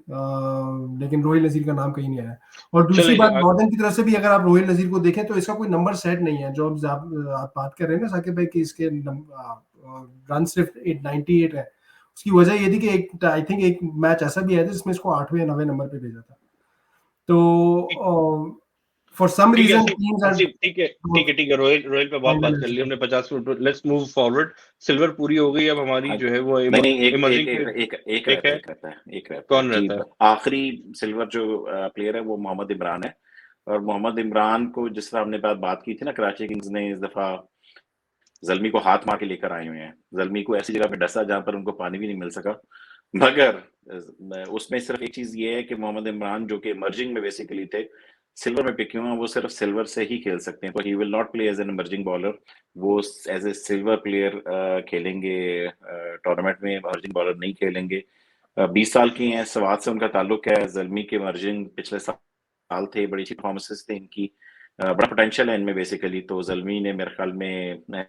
लेकिन रोहिल नजीर का नाम कहीं नहीं आया। और दूसरी बात, नॉर्दर्न की तरफ से भी अगर आप रोहिल नजीर को देखें तो इसका कोई नंबर सेट नहीं है, जो आप बात कर रहे हैं ना साकिब भाई कि इसके रन सिर्फ 98 है। उसकी वजह ये थी कि एक आई थिंक एक मैच ऐसा भी आया था जिसमें इसको 8वें या 9वें नंबर पे भेजा था। तो फॉर सम रीजन ठीक है रोहिल पे बहुत बात कर ली हमने 50 minute. Let's move forward. Silver पूरी हो गई, अब हमारी जो है वो नहीं इमर्जिंग एक रहता है। कौन रहता है? आखिरी सिल्वर जो प्लेयर है वो मोहम्मद इमरान है, और मोहम्मद इमरान को जिस तरह हमने बात की थी ना, कराची किंग्स ने इस दफा जल्मी को हाथ मार के लेकर आए हुए हैं। जल्मी को ऐसी जगह पे डसा जहां पर उनको पानी भी नहीं मिल सका, मगर उसमें सिर्फ एक चीज ये है कि मोहम्मद इमरान जो कि इमर्जिंग में बेसिकली थे, सिल्वर में पिक हुए हैं, वो सिर्फ सिल्वर से ही खेल सकते हैं, तो he will not play as an emerging bowler. वो एज ए सिल्वर प्लेयर खेलेंगे, टूर्नामेंट में इमर्जिंग बॉलर नहीं खेलेंगे। 20 साल की हैं, स्वाद से उनका ताल्लुक है। जल्मी के इमर्जिंग पिछले साल थे, बड़ी अच्छी परफॉर्मेंसेस थे इनकी, बड़ा पोटेंशियल है इनमें बेसिकली। तो जल्मी ने मेरे ख्याल में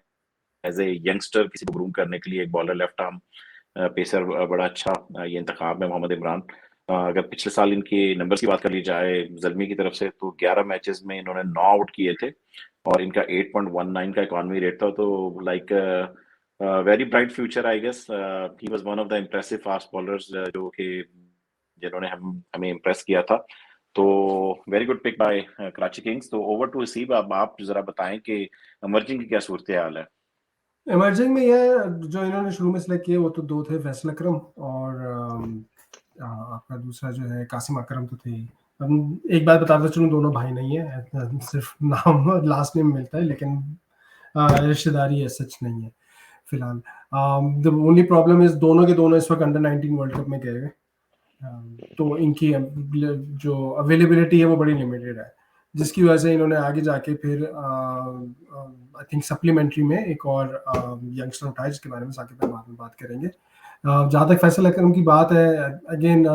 एज ए यंगस्टर किसी को ग्रूम करने के लिए एक बॉलर, लेफ्ट आर्म पेसर, बड़ा अच्छा ये इंतखाब है मोहम्मद इमरान। अगर पिछले साल इनके नंबर्स की बात कर ली जाए जल्मी की तरफ से, तो 11 मैचेस में इन्होंने 9 आउट किए थे और इनका 8.19 का इकॉनमी रेट था। तो like very bright future I guess. He was one of the impressive fast bowlers जो कि जिन्होंने हमें इम्प्रेस किया था। तो very good pick by Karachi Kings. तो ओवर टू हसीब, अब आप जरा बताएं कि इमर्जिंग की क्या सूरत हाल है? इमर्जिंग में यह जो इन्होंने शुरू में सिलेक्ट किए वो तो 2 थे, फैसल अकरम और आपका दूसरा जो है कासिम अकरम तो थे ही। एक बात बताता चलूं, दोनों भाई नहीं है, सिर्फ नाम लास्ट नेम मिलता है, लेकिन रिश्तेदारी सच नहीं है फिलहाल। द ओनली प्रॉब्लम इज दोनों के दोनों इस वक्त अंडर 19 वर्ल्ड कप में गए हुए, तो इनकी जो अवेलेबिलिटी है वो बड़ी लिमिटेड है, जिसकी वजह से इन्होंने आगे जाके फिर आई थिंक सप्लीमेंट्री में एक और यंगस्टर उठाया, जिसके बारे में साकिब भाई बाद में बात करेंगे। जहाँ तक फैसल अकरम की बात है, अगेन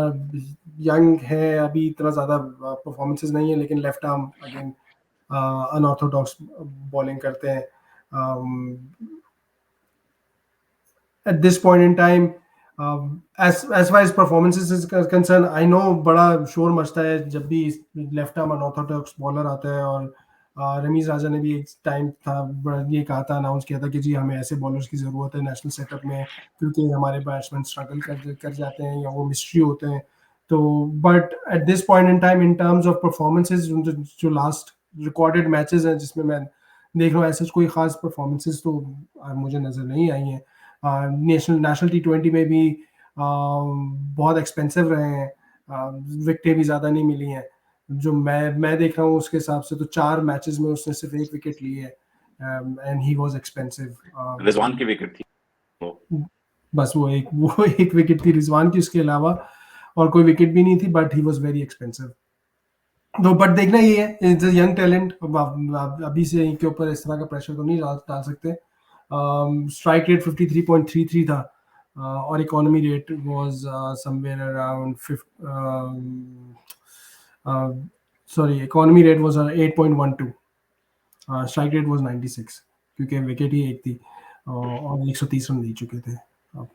यंग है, अभी इतना ज़्यादा परफॉर्मेंसेस नहीं है, लेकिन left arm again unorthodox bowling करते हैं। at this point in time, as far as performances is concerned, I know बड़ा शोर मचता है जब भी लेफ्ट आर्म अनऑर्थोडॉक्स बॉलर आता है, और रमीज राजा ने भी एक टाइम था ये कहा था, अनाउंस किया था कि जी हमें ऐसे बॉलर्स की ज़रूरत है नेशनल सेटअप में, क्योंकि हमारे बैट्समैन स्ट्रगल कर जाते हैं या वो मिस्ट्री होते हैं। तो but at this point in time, in terms of performances, जो लास्ट रिकॉर्डेड मैचेस हैं जिसमें मैं देख रहा हूँ, ऐसे कोई खास परफॉर्मेंसेज तो मुझे नज़र नहीं आई हैं। नेशनल T20 में भी बहुत एक्सपेंसिव रहे हैं, विकेटें भी ज़्यादा नहीं मिली हैं। जो मैं देख रहा हूँ उसके हिसाब से तो 4 मैचेस में उसने सिर्फ 1 विकेट ली है, and he was expensive. Rizwan की विकेट थी बस वो एक विकेट थी रिजवान की, उसके अलावा और कोई विकेट भी नहीं थी, but he was very expensive. तो बट देखना ये है, इज अ यंग टैलेंट, अभी से इनके ऊपर इस तरह का प्रेशर तो नहीं डाल सकते। स्ट्राइक रेट 53.33 था, और economy rate was somewhere around sorry, economy rate was 8.12, strike rate was 96, क्योंकि विकेट ही एक थी, और 130 रन दे चुके थे। अब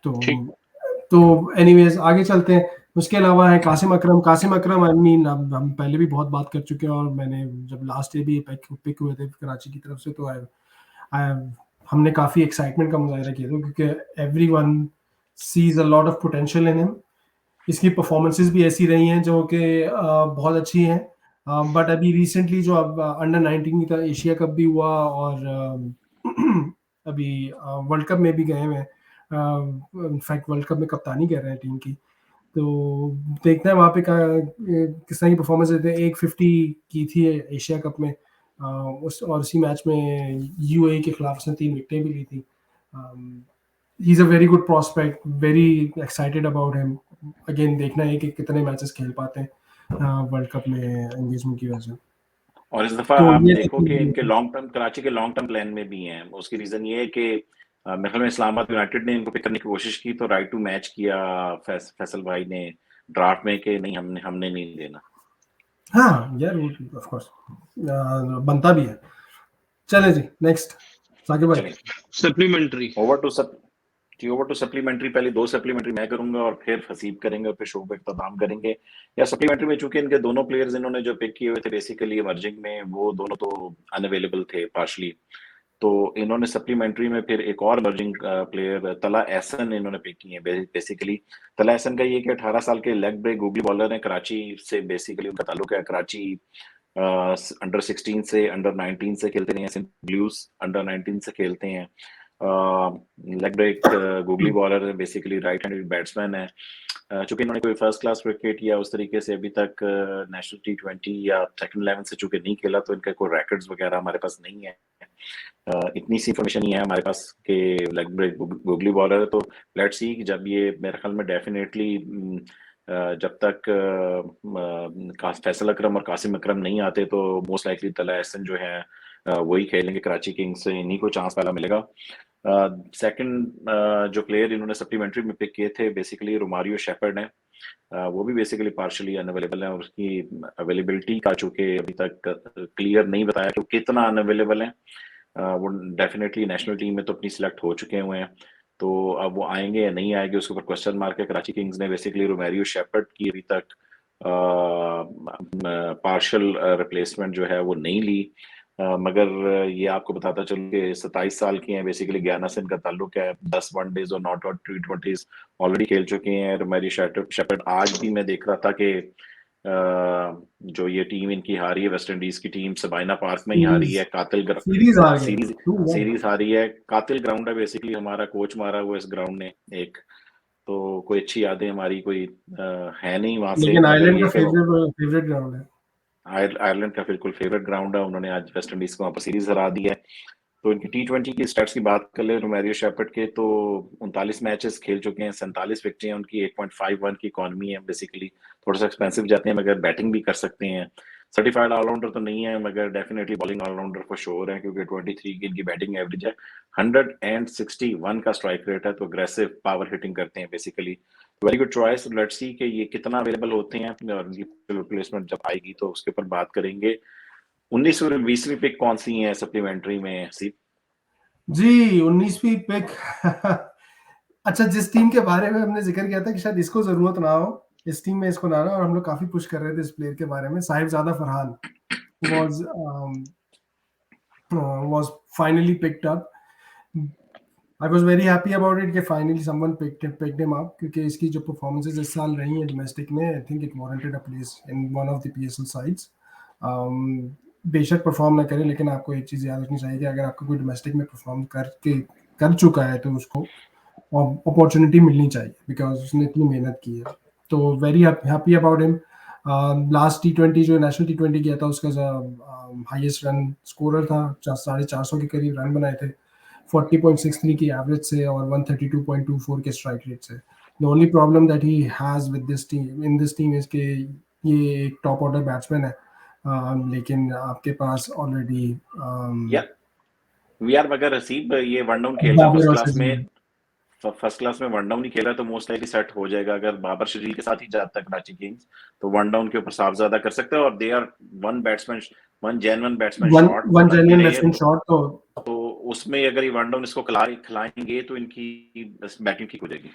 तो एनीवेज आगे चलते हैं। उसके अलावा है कासिम अकरम। आई मीन हम पहले भी बहुत बात कर चुके हैं, और मैंने जब लास्ट डे भी पिक हुए थे कराची की तरफ से, तो हमने काफ़ी एक्साइटमेंट का मुजाहरा किया था, क्योंकि everyone sees a lot of potential in him. इसकी परफॉर्मेंसेस भी ऐसी रही हैं जो कि बहुत अच्छी हैं, बट अभी रिसेंटली जो अब अंडर 19 का एशिया कप भी हुआ, और अभी वर्ल्ड कप में भी गए हैं, इनफैक्ट वर्ल्ड कप में कप्तानी कर रहे हैं टीम की। तो देखना है वहाँ पे किस तरह की परफॉर्मेंस देते हैं। 150 की थी एशिया कप में, उसी मैच में यूएई के खिलाफ उसने 3 विकेटें भी ली थी। He is a very good prospect, very excited about him. Again देखना है कि कितने मैचेस खेल पाते हैं वर्ल्ड कप में एंगेजमेंट की वजह से। और इस दफा तो आप ये देखो कि इनके लॉन्ग टर्म, कराची के लॉन्ग टर्म प्लान में भी हैं। उसकी रीजन ये है कि मेरे ख्याल में इस्लामाबाद यूनाइटेड ने इनको पिक करने की कोशिश की, तो राइट टू मैच किया फैसल भाई ने ड्राफ्ट में कि नहीं, हमने नहीं देना। हाँ यार, ऑफ कोर्स बनता भी है। चले जी, नेक्स्ट साकिब भाई। चलिए सप्लीमेंट्री ओवर टू सप्लीमेंट्री। पहले 2 सप्लीमेंट्री मैं करूंगा और फिर फसीब करेंगे और फिर शो का इख्तिताम करेंगे। या सप्लीमेंट्री में चूंकि इनके दोनों प्लेयर्स इन्होंने जो पिक किए हुए थे बेसिकली इमर्जिंग में, वो दोनों तो अनअवेलेबल थे पार्शली, तो इन्होंने सप्लीमेंट्री में फिर एक और इमर्जिंग प्लेयर तला एहसन इन्होंने पिक किए हैं। बेसिकली तला एहसन का ये कि 18 साल के लेग ब्रेक गूगली बॉलर हैं, कराची से बेसिकली उनका ताल्लुक है। कराची अंडर 16 से अंडर 19 से खेलते हैं, सिंध ब्लूज अंडर 19 से खेलते हैं। लेग ब्रेक गूगली बॉलर है, बेसिकली राइट हैंडेड बैट्समैन है। चूंकि इन्होंने कोई फर्स्ट क्लास क्रिकेट या उस तरीके से अभी तक नेशनल T20 या सेकंड 11 से चूंकि नहीं खेला, तो इनका कोई रिकॉर्ड्स वगैरह हमारे पास नहीं है। इतनी सी इंफॉर्मेशन ही है हमारे पास कि लेग ब्रेक गूगली बॉलर है। तो लेट्स सी जब ये मेरे ख्याल में डेफिनेटली जब तक फैसल अकरम और कासिम अकरम नहीं आते, तो मोस्ट लाइकली तला एहसन जो है वही खेलेंगे कराची किंग्स से, इन्हीं को चांस पहला मिलेगा। सेकंड जो प्लेयर इन्होंने सप्लीमेंट्री में पिक किए थे बेसिकली रोमारियो शेपर्ड है। वो भी बेसिकली पार्शली अनअवेलेबल है, और उसकी अवेलेबिलिटी का चूंकि अभी तक क्लियर नहीं बताया कि कितना अनअवेलेबल है। वो डेफिनेटली नेशनल टीम में तो अपनी सिलेक्ट हो चुके हुए हैं, तो अब वो आएंगे या नहीं आएंगे उसके ऊपर क्वेश्चन मार्क है। कराची किंग्स ने बेसिकली रोमारियो शेपर्ड की अभी तक पार्शल रिप्लेसमेंट जो है वो नहीं ली, मगर ये आपको बताता चलूं कि 27 साल की हैं, बेसिकली गयाना से इनका ताल्लुक है। 10 वनडेज और नॉट आउट T20 ऑलरेडी खेल चुके हैं रोमारियो शेपर्ड। आज भी मैं देख रहा था कि जो ये टीम इनकी हारी है, वेस्ट इंडीज की टीम सबाइना पार्क में ही हारी है। सीरीज हारी है, कातिल ग्राउंड है बेसिकली। हमारा कोच मारा हुआ इस ग्राउंड ने एक, तो कोई अच्छी यादें हमारी कोई है नहीं वहां से। लेकिन आयरलैंड का फेवरेट ग्राउंड है। आयरलैंड का बिल्कुल फेवरेट ग्राउंड है। उन्होंने आज वेस्ट इंडीज को वहां पर सीरीज हरा दी है। तो इनकी T20 की स्टैट्स की बात कर ले रोमारियो शेपर्ड के, तो 39 मैचेस खेल चुके हैं, 47 विकेटें हैं उनकी, 8.51 की इकॉनमी है। बेसिकली थोड़ा सा एक्सपेंसिव जाते हैं, मगर बैटिंग भी कर सकते हैं। सर्टिफाइड ऑलराउंडर तो नहीं है, मगर definitely bowling allrounder for sure है, क्योंकि 23 की इनकी बैटिंग एवरेज है। 161 का स्ट्राइक रेट है, तो अग्रेसिव पावर हिटिंग करते हैं basically. Very good choice. Let's see कि ये कितना अवेलेबल होते हैं, और इनकी रिप्लेसमेंट जब आएगी तो उसके ऊपर बात करेंगे। 19वीं और 20वीं पिक कौन सी है सप्लीमेंट्री में? सी जी 19वीं पिक अच्छा, जिस टीम के बारे में हमने जिक्र किया था कि शायद इसको जरूरत ना हो, इस टीम में इसको ना हो, और हम लोग काफी पुश कर रहे थे इस प्लेयर के बारे में, Sahibzada Farhan was finally picked up. I was very happy about it कि finally someone picked him up, क्योंकि इसकी जो performances इस साल रही हैं domestic में, I think it warranted a place in one of the PSL sides. बेशक परफॉर्म ना करे, लेकिन आपको एक चीज़ याद रखनी चाहिए कि अगर आपको कोई डोमेस्टिक में परफॉर्म कर चुका है तो उसको अपॉर्चुनिटी मिलनी चाहिए, बिकॉज उसने इतनी मेहनत की है. तो very happy about him. Last T20 जो नेशनल T20 किया था उसका हाईएस्ट रन स्कोरर था, 450 के करीब रन बनाए थे, 40.63 की एवरेज से और 132.24 के स्ट्राइक रेट से. The only problem that he has with this team in this team is के ये एक टॉप ऑर्डर बैट्समैन है, लेकिन आपके पास ऑलरेडी यार मगर हसीब ये वन डाउन खेल रहा फर्स्ट क्लास में वन डाउन ही खेला तो मोस्ट लाइकली सेट हो जाएगा. अगर बाबर शजील के साथ ही जाता है कराची किंग्स तो वन डाउन के ऊपर साफ ज्यादा कर सकते हैं, और they are one genuine batsman short. तो उसमें अगर ये वन डाउन इसको खिलाएंगे तो इनकी बैटिंग ठीक हो जाएगी.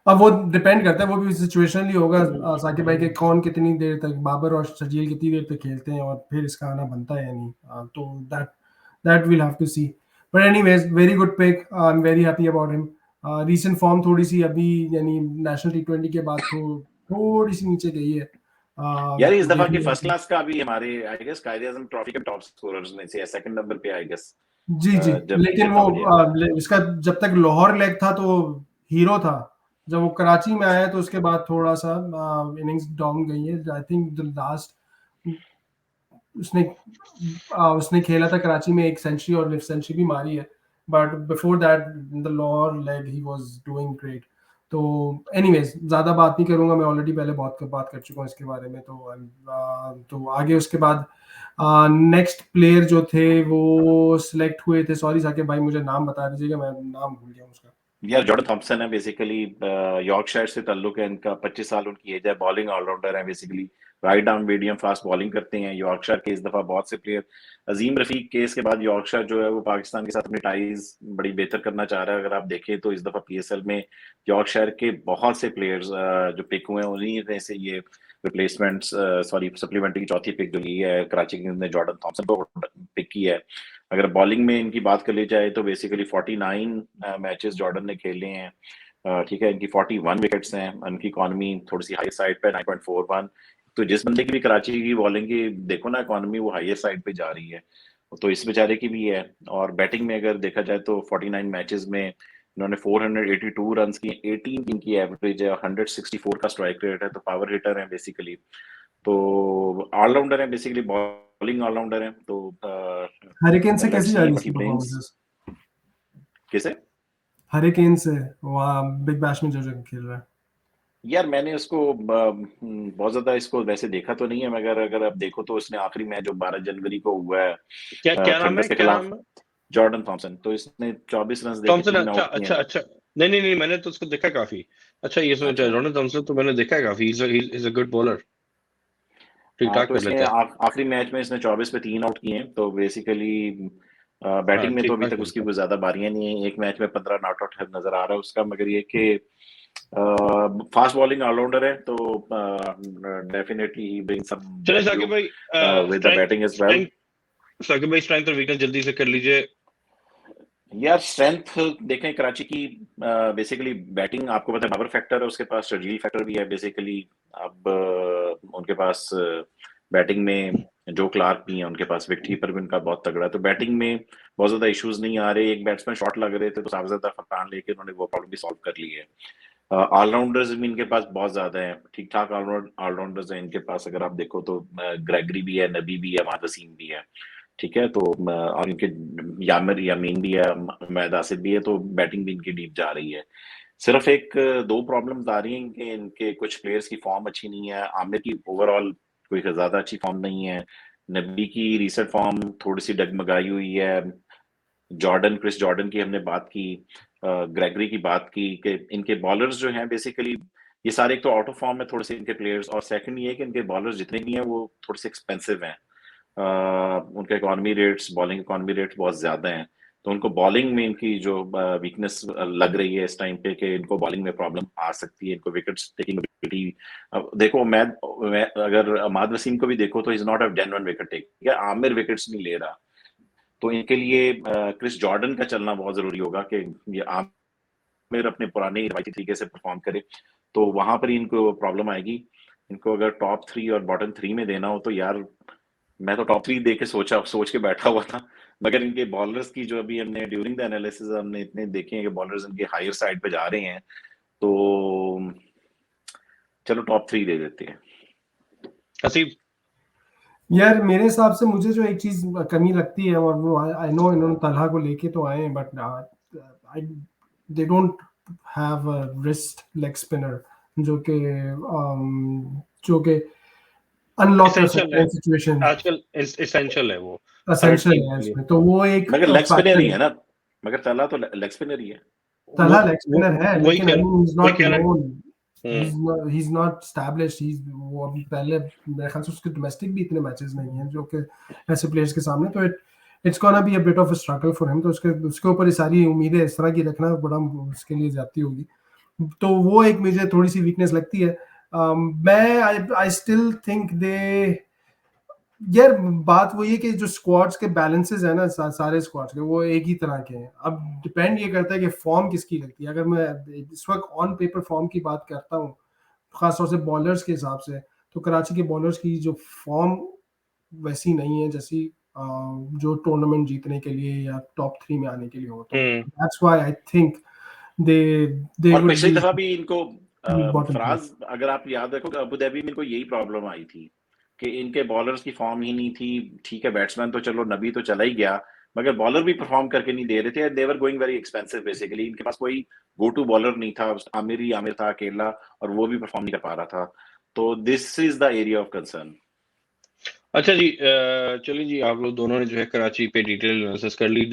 अब वो डिपेंड करता है, वो भी सिचुएशनली होगा साकिब भाई के कौन कितनी देर तक, बाबर और शजील कितनी देर तक खेलते हैं और फिर इसका आना बनता है या नहीं. तो that will have to see. But anyways very good pick. I am very happy about him. Recent form थोड़ी सी अभी यानी नेशनल T20 के बाद थोड़ी सी नीचे गई है. यार इस दफा की फर्स्ट क्लास का अभी हमारे आई गेस कायदे आजम ट्रॉफी के टॉप स्कोरर्स में से सेकंड नंबर पे आई गेस. जी लेकिन वो इसका जब तक लाहौर लेग था तो हीरो था. जब वो कराची में आया तो उसके बाद थोड़ा सा इनिंग्स डाउन गई है. आई थिंक द लास्ट उसने खेला था कराची में एक सेंचुरी और लिफ्ट सेंचुरी भी मारी है, but before that the Lahore leg he was doing great. तो एनीवेज ज्यादा बात नहीं करूंगा, मैं ऑलरेडी पहले बहुत बात कर चुका हूँ इसके बारे में. तो आगे उसके बाद नेक्स्ट प्लेयर जो थे वो सिलेक्ट हुए थे, सॉरी साकिब भाई मुझे नाम बता दीजिएगा, मैं नाम भूल गया उसका. यार जॉर्डन थॉमसन है, बेसिकली यॉर्कशायर से ताल्लुक है इनका, 25 साल उनकी एज है, बॉलिंग ऑलराउंडर है, basically right arm medium fast bowling करते हैं. यॉर्कशायर के इस दफा बहुत से प्लेयर, अजीम रफीक केस के बाद यॉर्कशायर जो है वो पाकिस्तान के साथ अपनी टाइज बड़ी बेहतर करना चाह रहा है. अगर आप देखें तो इस दफा PSL में यॉर्कशायर के बहुत से प्लेयर्स जो पिक हुए हैं उन्हीं में से ये रिप्लेसमेंट्स सप्लीमेंट्री की चौथी पिक जो ली है कराची किंग्स ने जॉर्डन थॉमसन को पिक की है. अगर बॉलिंग में इनकी बात कर ली जाए तो बेसिकली 49 मैचेस जॉर्डन ने खेले हैं. ठीक है, इनकी 41 विकेट्स हैं, इनकी इकॉनमी थोड़ी सी हाई साइड पे 9.41. तो जिस बंदे की भी कराची की बॉलिंग की देखो ना इकॉनमी, वो हाईएस्ट साइड पे जा रही है, तो इस बेचारे की भी है. और बैटिंग में अगर देखा जाए तो 49 मैचेस में इन्होंने 482 रन की, 18 इनकी एवरेज है, 164 का स्ट्राइक रेट है. तो पावर हिटर है बेसिकली, तो ऑलराउंडर है, बेसिकली बॉलिंग ऑलराउंडर है. तो हरिकेन से कैसी जा रही है कैसे हरिकेन से वहाँ बिग बैश में जो खेल रहा है? यार मैंने उसको बहुत ज्यादा इसको वैसे देखा तो नहीं है, मगर अगर आप देखो तो उसने आखिरी मैच जो 12 जनवरी को हुआ है क्या नाम है, क्या नाम है? Jordan Thompson. तो इसने 24 रन देके 3 आउट किए. अच्छा नहीं मैंने तो उसको देखा काफी. अच्छा ये जॉर्डन थॉमसन तो मैंने देखा काफी, इज अ गुड बॉलर, ठीक ठाक कर लेता है. आखिरी मैच में इसने 24 पे 3 आउट किए हैं. तो बेसिकली बैटिंग में तो अभी तक उसकी कोई ज्यादा बारियां नहीं है. एक मैच में 15 नॉट आउट नजर आ रहा है उसका, मगर ये कि फास्ट बॉलिंग ऑलराउंडर है, तो डेफिनेटली ही ब्रिंग सम चलिए साकिब भाई with the batting as well. Saqib भाई स्ट्रेंथ और वीकनेस जल्दी से कर लीजिए. यार स्ट्रेंथ देखें कराची की, बेसिकली बैटिंग आपको पता है बाबर फैक्टर है, उसके पास शर्जील फैक्टर भी है. बेसिकली अब उनके पास बैटिंग में जो क्लार्क भी है, उनके पास विकेट कीपर भी उनका बहुत तगड़ा है. तो बैटिंग में बहुत ज्यादा इश्यूज नहीं आ रहे. एक बैट्समैन शॉट लग रहे थे तो साफजदा फरहान लेके उन्होंने वो प्रॉब्लम भी सॉल्व कर ली है. ऑलराउंडर्स भी इनके पास बहुत ज्यादा है, ठीक ठाक ऑलराउंडर्स हैं इनके पास. अगर आप देखो तो ग्रेगरी भी है, नबी भी है, माद वसीम भी है, ठीक है. तो और इनके यामिर यामीन भी है, महद आसिफ भी है. तो बैटिंग भी इनकी डीप जा रही है. सिर्फ एक दो प्रॉब्लम्स आ रही हैं कि इनके कुछ प्लेयर्स की फॉर्म अच्छी नहीं है. आमिर की ओवरऑल कोई ज्यादा अच्छी फॉर्म नहीं है. नबी की रिसेंट फॉर्म थोड़ी सी डगमगाई हुई है. क्रिस जॉर्डन की हमने बात की, ग्रेगरी की बात की कि इनके बॉलर्स जो हैं बेसिकली ये सारे एक तो आउट ऑफ फॉर्म है थोड़े से इनके प्लेयर्स, और सेकंड ये है कि इनके बॉलर्स जितने भी हैं वो थोड़े से एक्सपेंसिव हैं. उनके economy rates, bowling economy rates बहुत ज्यादा हैं. तो उनको बॉलिंग में इनकी जो वीकनेस लग रही है इस टाइम पे कि इनको बॉलिंग में प्रॉब्लम आ सकती है, इनको विकेट्स टेकिंग एबिलिटी। अब देखो मैं अगर अहमद वसीम को भी देखो तो is not a genuine wicket taker, Aamir wickets नहीं ले रहा, तो इनके लिए क्रिस जॉर्डन का चलना बहुत जरूरी होगा कि ये आमिर अपने पुराने रवायती तरीके से परफॉर्म करे, तो वहां पर ही इनको प्रॉब्लम आएगी। इनको अगर टॉप 3 और बॉटम 3 में देना हो तो यार मैं तो टॉप 3 दे के सोच के बैठा हुआ था, मगर इनके बॉलर्स की जो अभी हमने ड्यूरिंग द एनालिसिस हमने इतने देखे हैं कि बॉलर्स इनके हायर साइड पे जा रहे हैं, तो चलो टॉप 3 दे देते हैं। हसीब यार मेरे हिसाब से मुझे जो एक चीज कमी लगती है, और वो आई नो इन्होंने तलहा को लेके तो आए हैं, but they don't have a wrist leg spinner जो कि अनलॉक कर एसेंशियल सकते है हैं सिचुएशन, आजकल, एसेंशियल है वो हर एसेंशियल टीम है के लिए। इसमें, तो वो एक मगर लेग स्पिनर फैक्टर ही है है। ना, मगर तला तो लेग स्पिनर ही है। तलहा वो लेग स्पिनर है, वही लेकिन आई मीन ही इज वही नॉट कह रहा नोन, हूँ। ही इज नॉट एस्टैब्लिश्ड, ही वो अभी पहले मेरे ख्याल से उसके डोमेस्टिक भी इतने मैचेस नहीं हैं जो कि ऐसे प्लेयर्स के सामने, तो it's gonna be a bit of a struggle for him, तो उसके ऊपर ये सारी उम्मीदें इस तरह की रखना बड़ा उसके लिए जाती होगी, तो वो एक मुझे थोड़ी सी वीकनेस लगती है। मैं आई स्टिल थिंक दे, यार बात वो ये कि जो स्क्वाड्स के बैलेंसेस है ना, सारे स्क्वाड्स के वो एक ही तरह के हैं। अब डिपेंड ये करता है कि फॉर्म किसकी लगती है। अगर मैं इस वक्त ऑन पेपर फॉर्म की बात करता हूँ, खासतौर से बॉलर्स के हिसाब से, तो कराची के बॉलर्स की जो फॉर्म वैसी नहीं है जैसी जो टूर्नामेंट जीतने के लिए या टॉप 3 में आने के लिए हो, तो that's why I think they और वुड पिछली बी दफा भी इनको बॉटम 3। फराज अगर आप याद रखो अबू धाबी में इनको यही प्रॉब्लम आई थी कि इनके बॉलर्स की फॉर्म ही नहीं थी। ठीक है, बैट्समैन तो चलो नबी तो चला ही गया, मगर बॉलर भी परफॉर्म करके नहीं दे रहे थे, they were going very expensive basically. इनके पास कोई गो टू बॉलर नहीं था, आमिर ही आमिर था अकेला, और वो भी परफॉर्म नहीं कर पा रहा था, तो this is the area of concern. अच्छा जी, चलिए जी, आप लोग दोनों ने जो है कराची पे डिटेल एनालिसिस कर ली।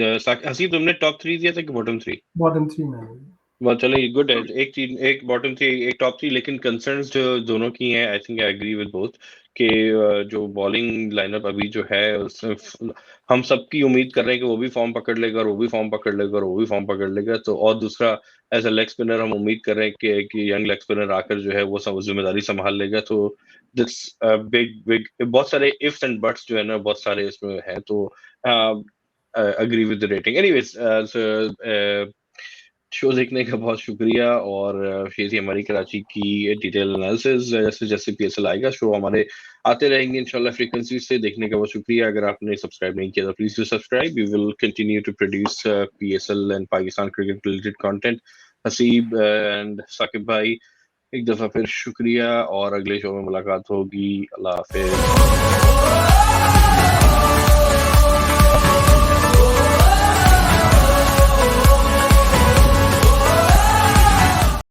हसीब तुमने टॉप 3 दिया था कि बॉटम 3? बॉटम 3 में बहुत चलिए, गुड है। एक चीज, एक बॉटम 3 एक टॉप 3, लेकिन कंसर्न्स जो दोनों की हैं, I think I agree with both कि जो बॉलिंग लाइनअप अभी जो है उसमें हम सबकी उम्मीद कर रहे हैं कि वो भी फॉर्म पकड़ लेगा और वो भी फॉर्म पकड़ लेगा और वो भी फॉर्म पकड़ लेगा, तो और दूसरा एज अ लेग स्पिनर हम उम्मीद कर रहे हैं कि यंग लेग स्पिनर आकर जो है वो सब जिम्मेदारी संभाल लेगा, तो दिस बिग बिग बहुत सारे इफ्स एंड बट्स जो है ना, बहुत सारे इसमें हैं, तो agree with the rating. Anyways, show देखने का बहुत शुक्रिया, और ये थी हमारी कराची की डिटेल एनालिसिस। जैसे जैसे पीएसएल आएगा शो हमारे आते रहेंगे इंशाल्लाह फ्रीक्वेंसी से। देखने का बहुत शुक्रिया। अगर आपने सब्सक्राइब नहीं किया तो please do subscribe. We will continue to produce PSL and Pakistan cricket related content. Haseeb and Saqib भाई, एक दफा फिर शुक्रिया, और अगले शो में मुलाकात होगी। अल्लाह हाफिज।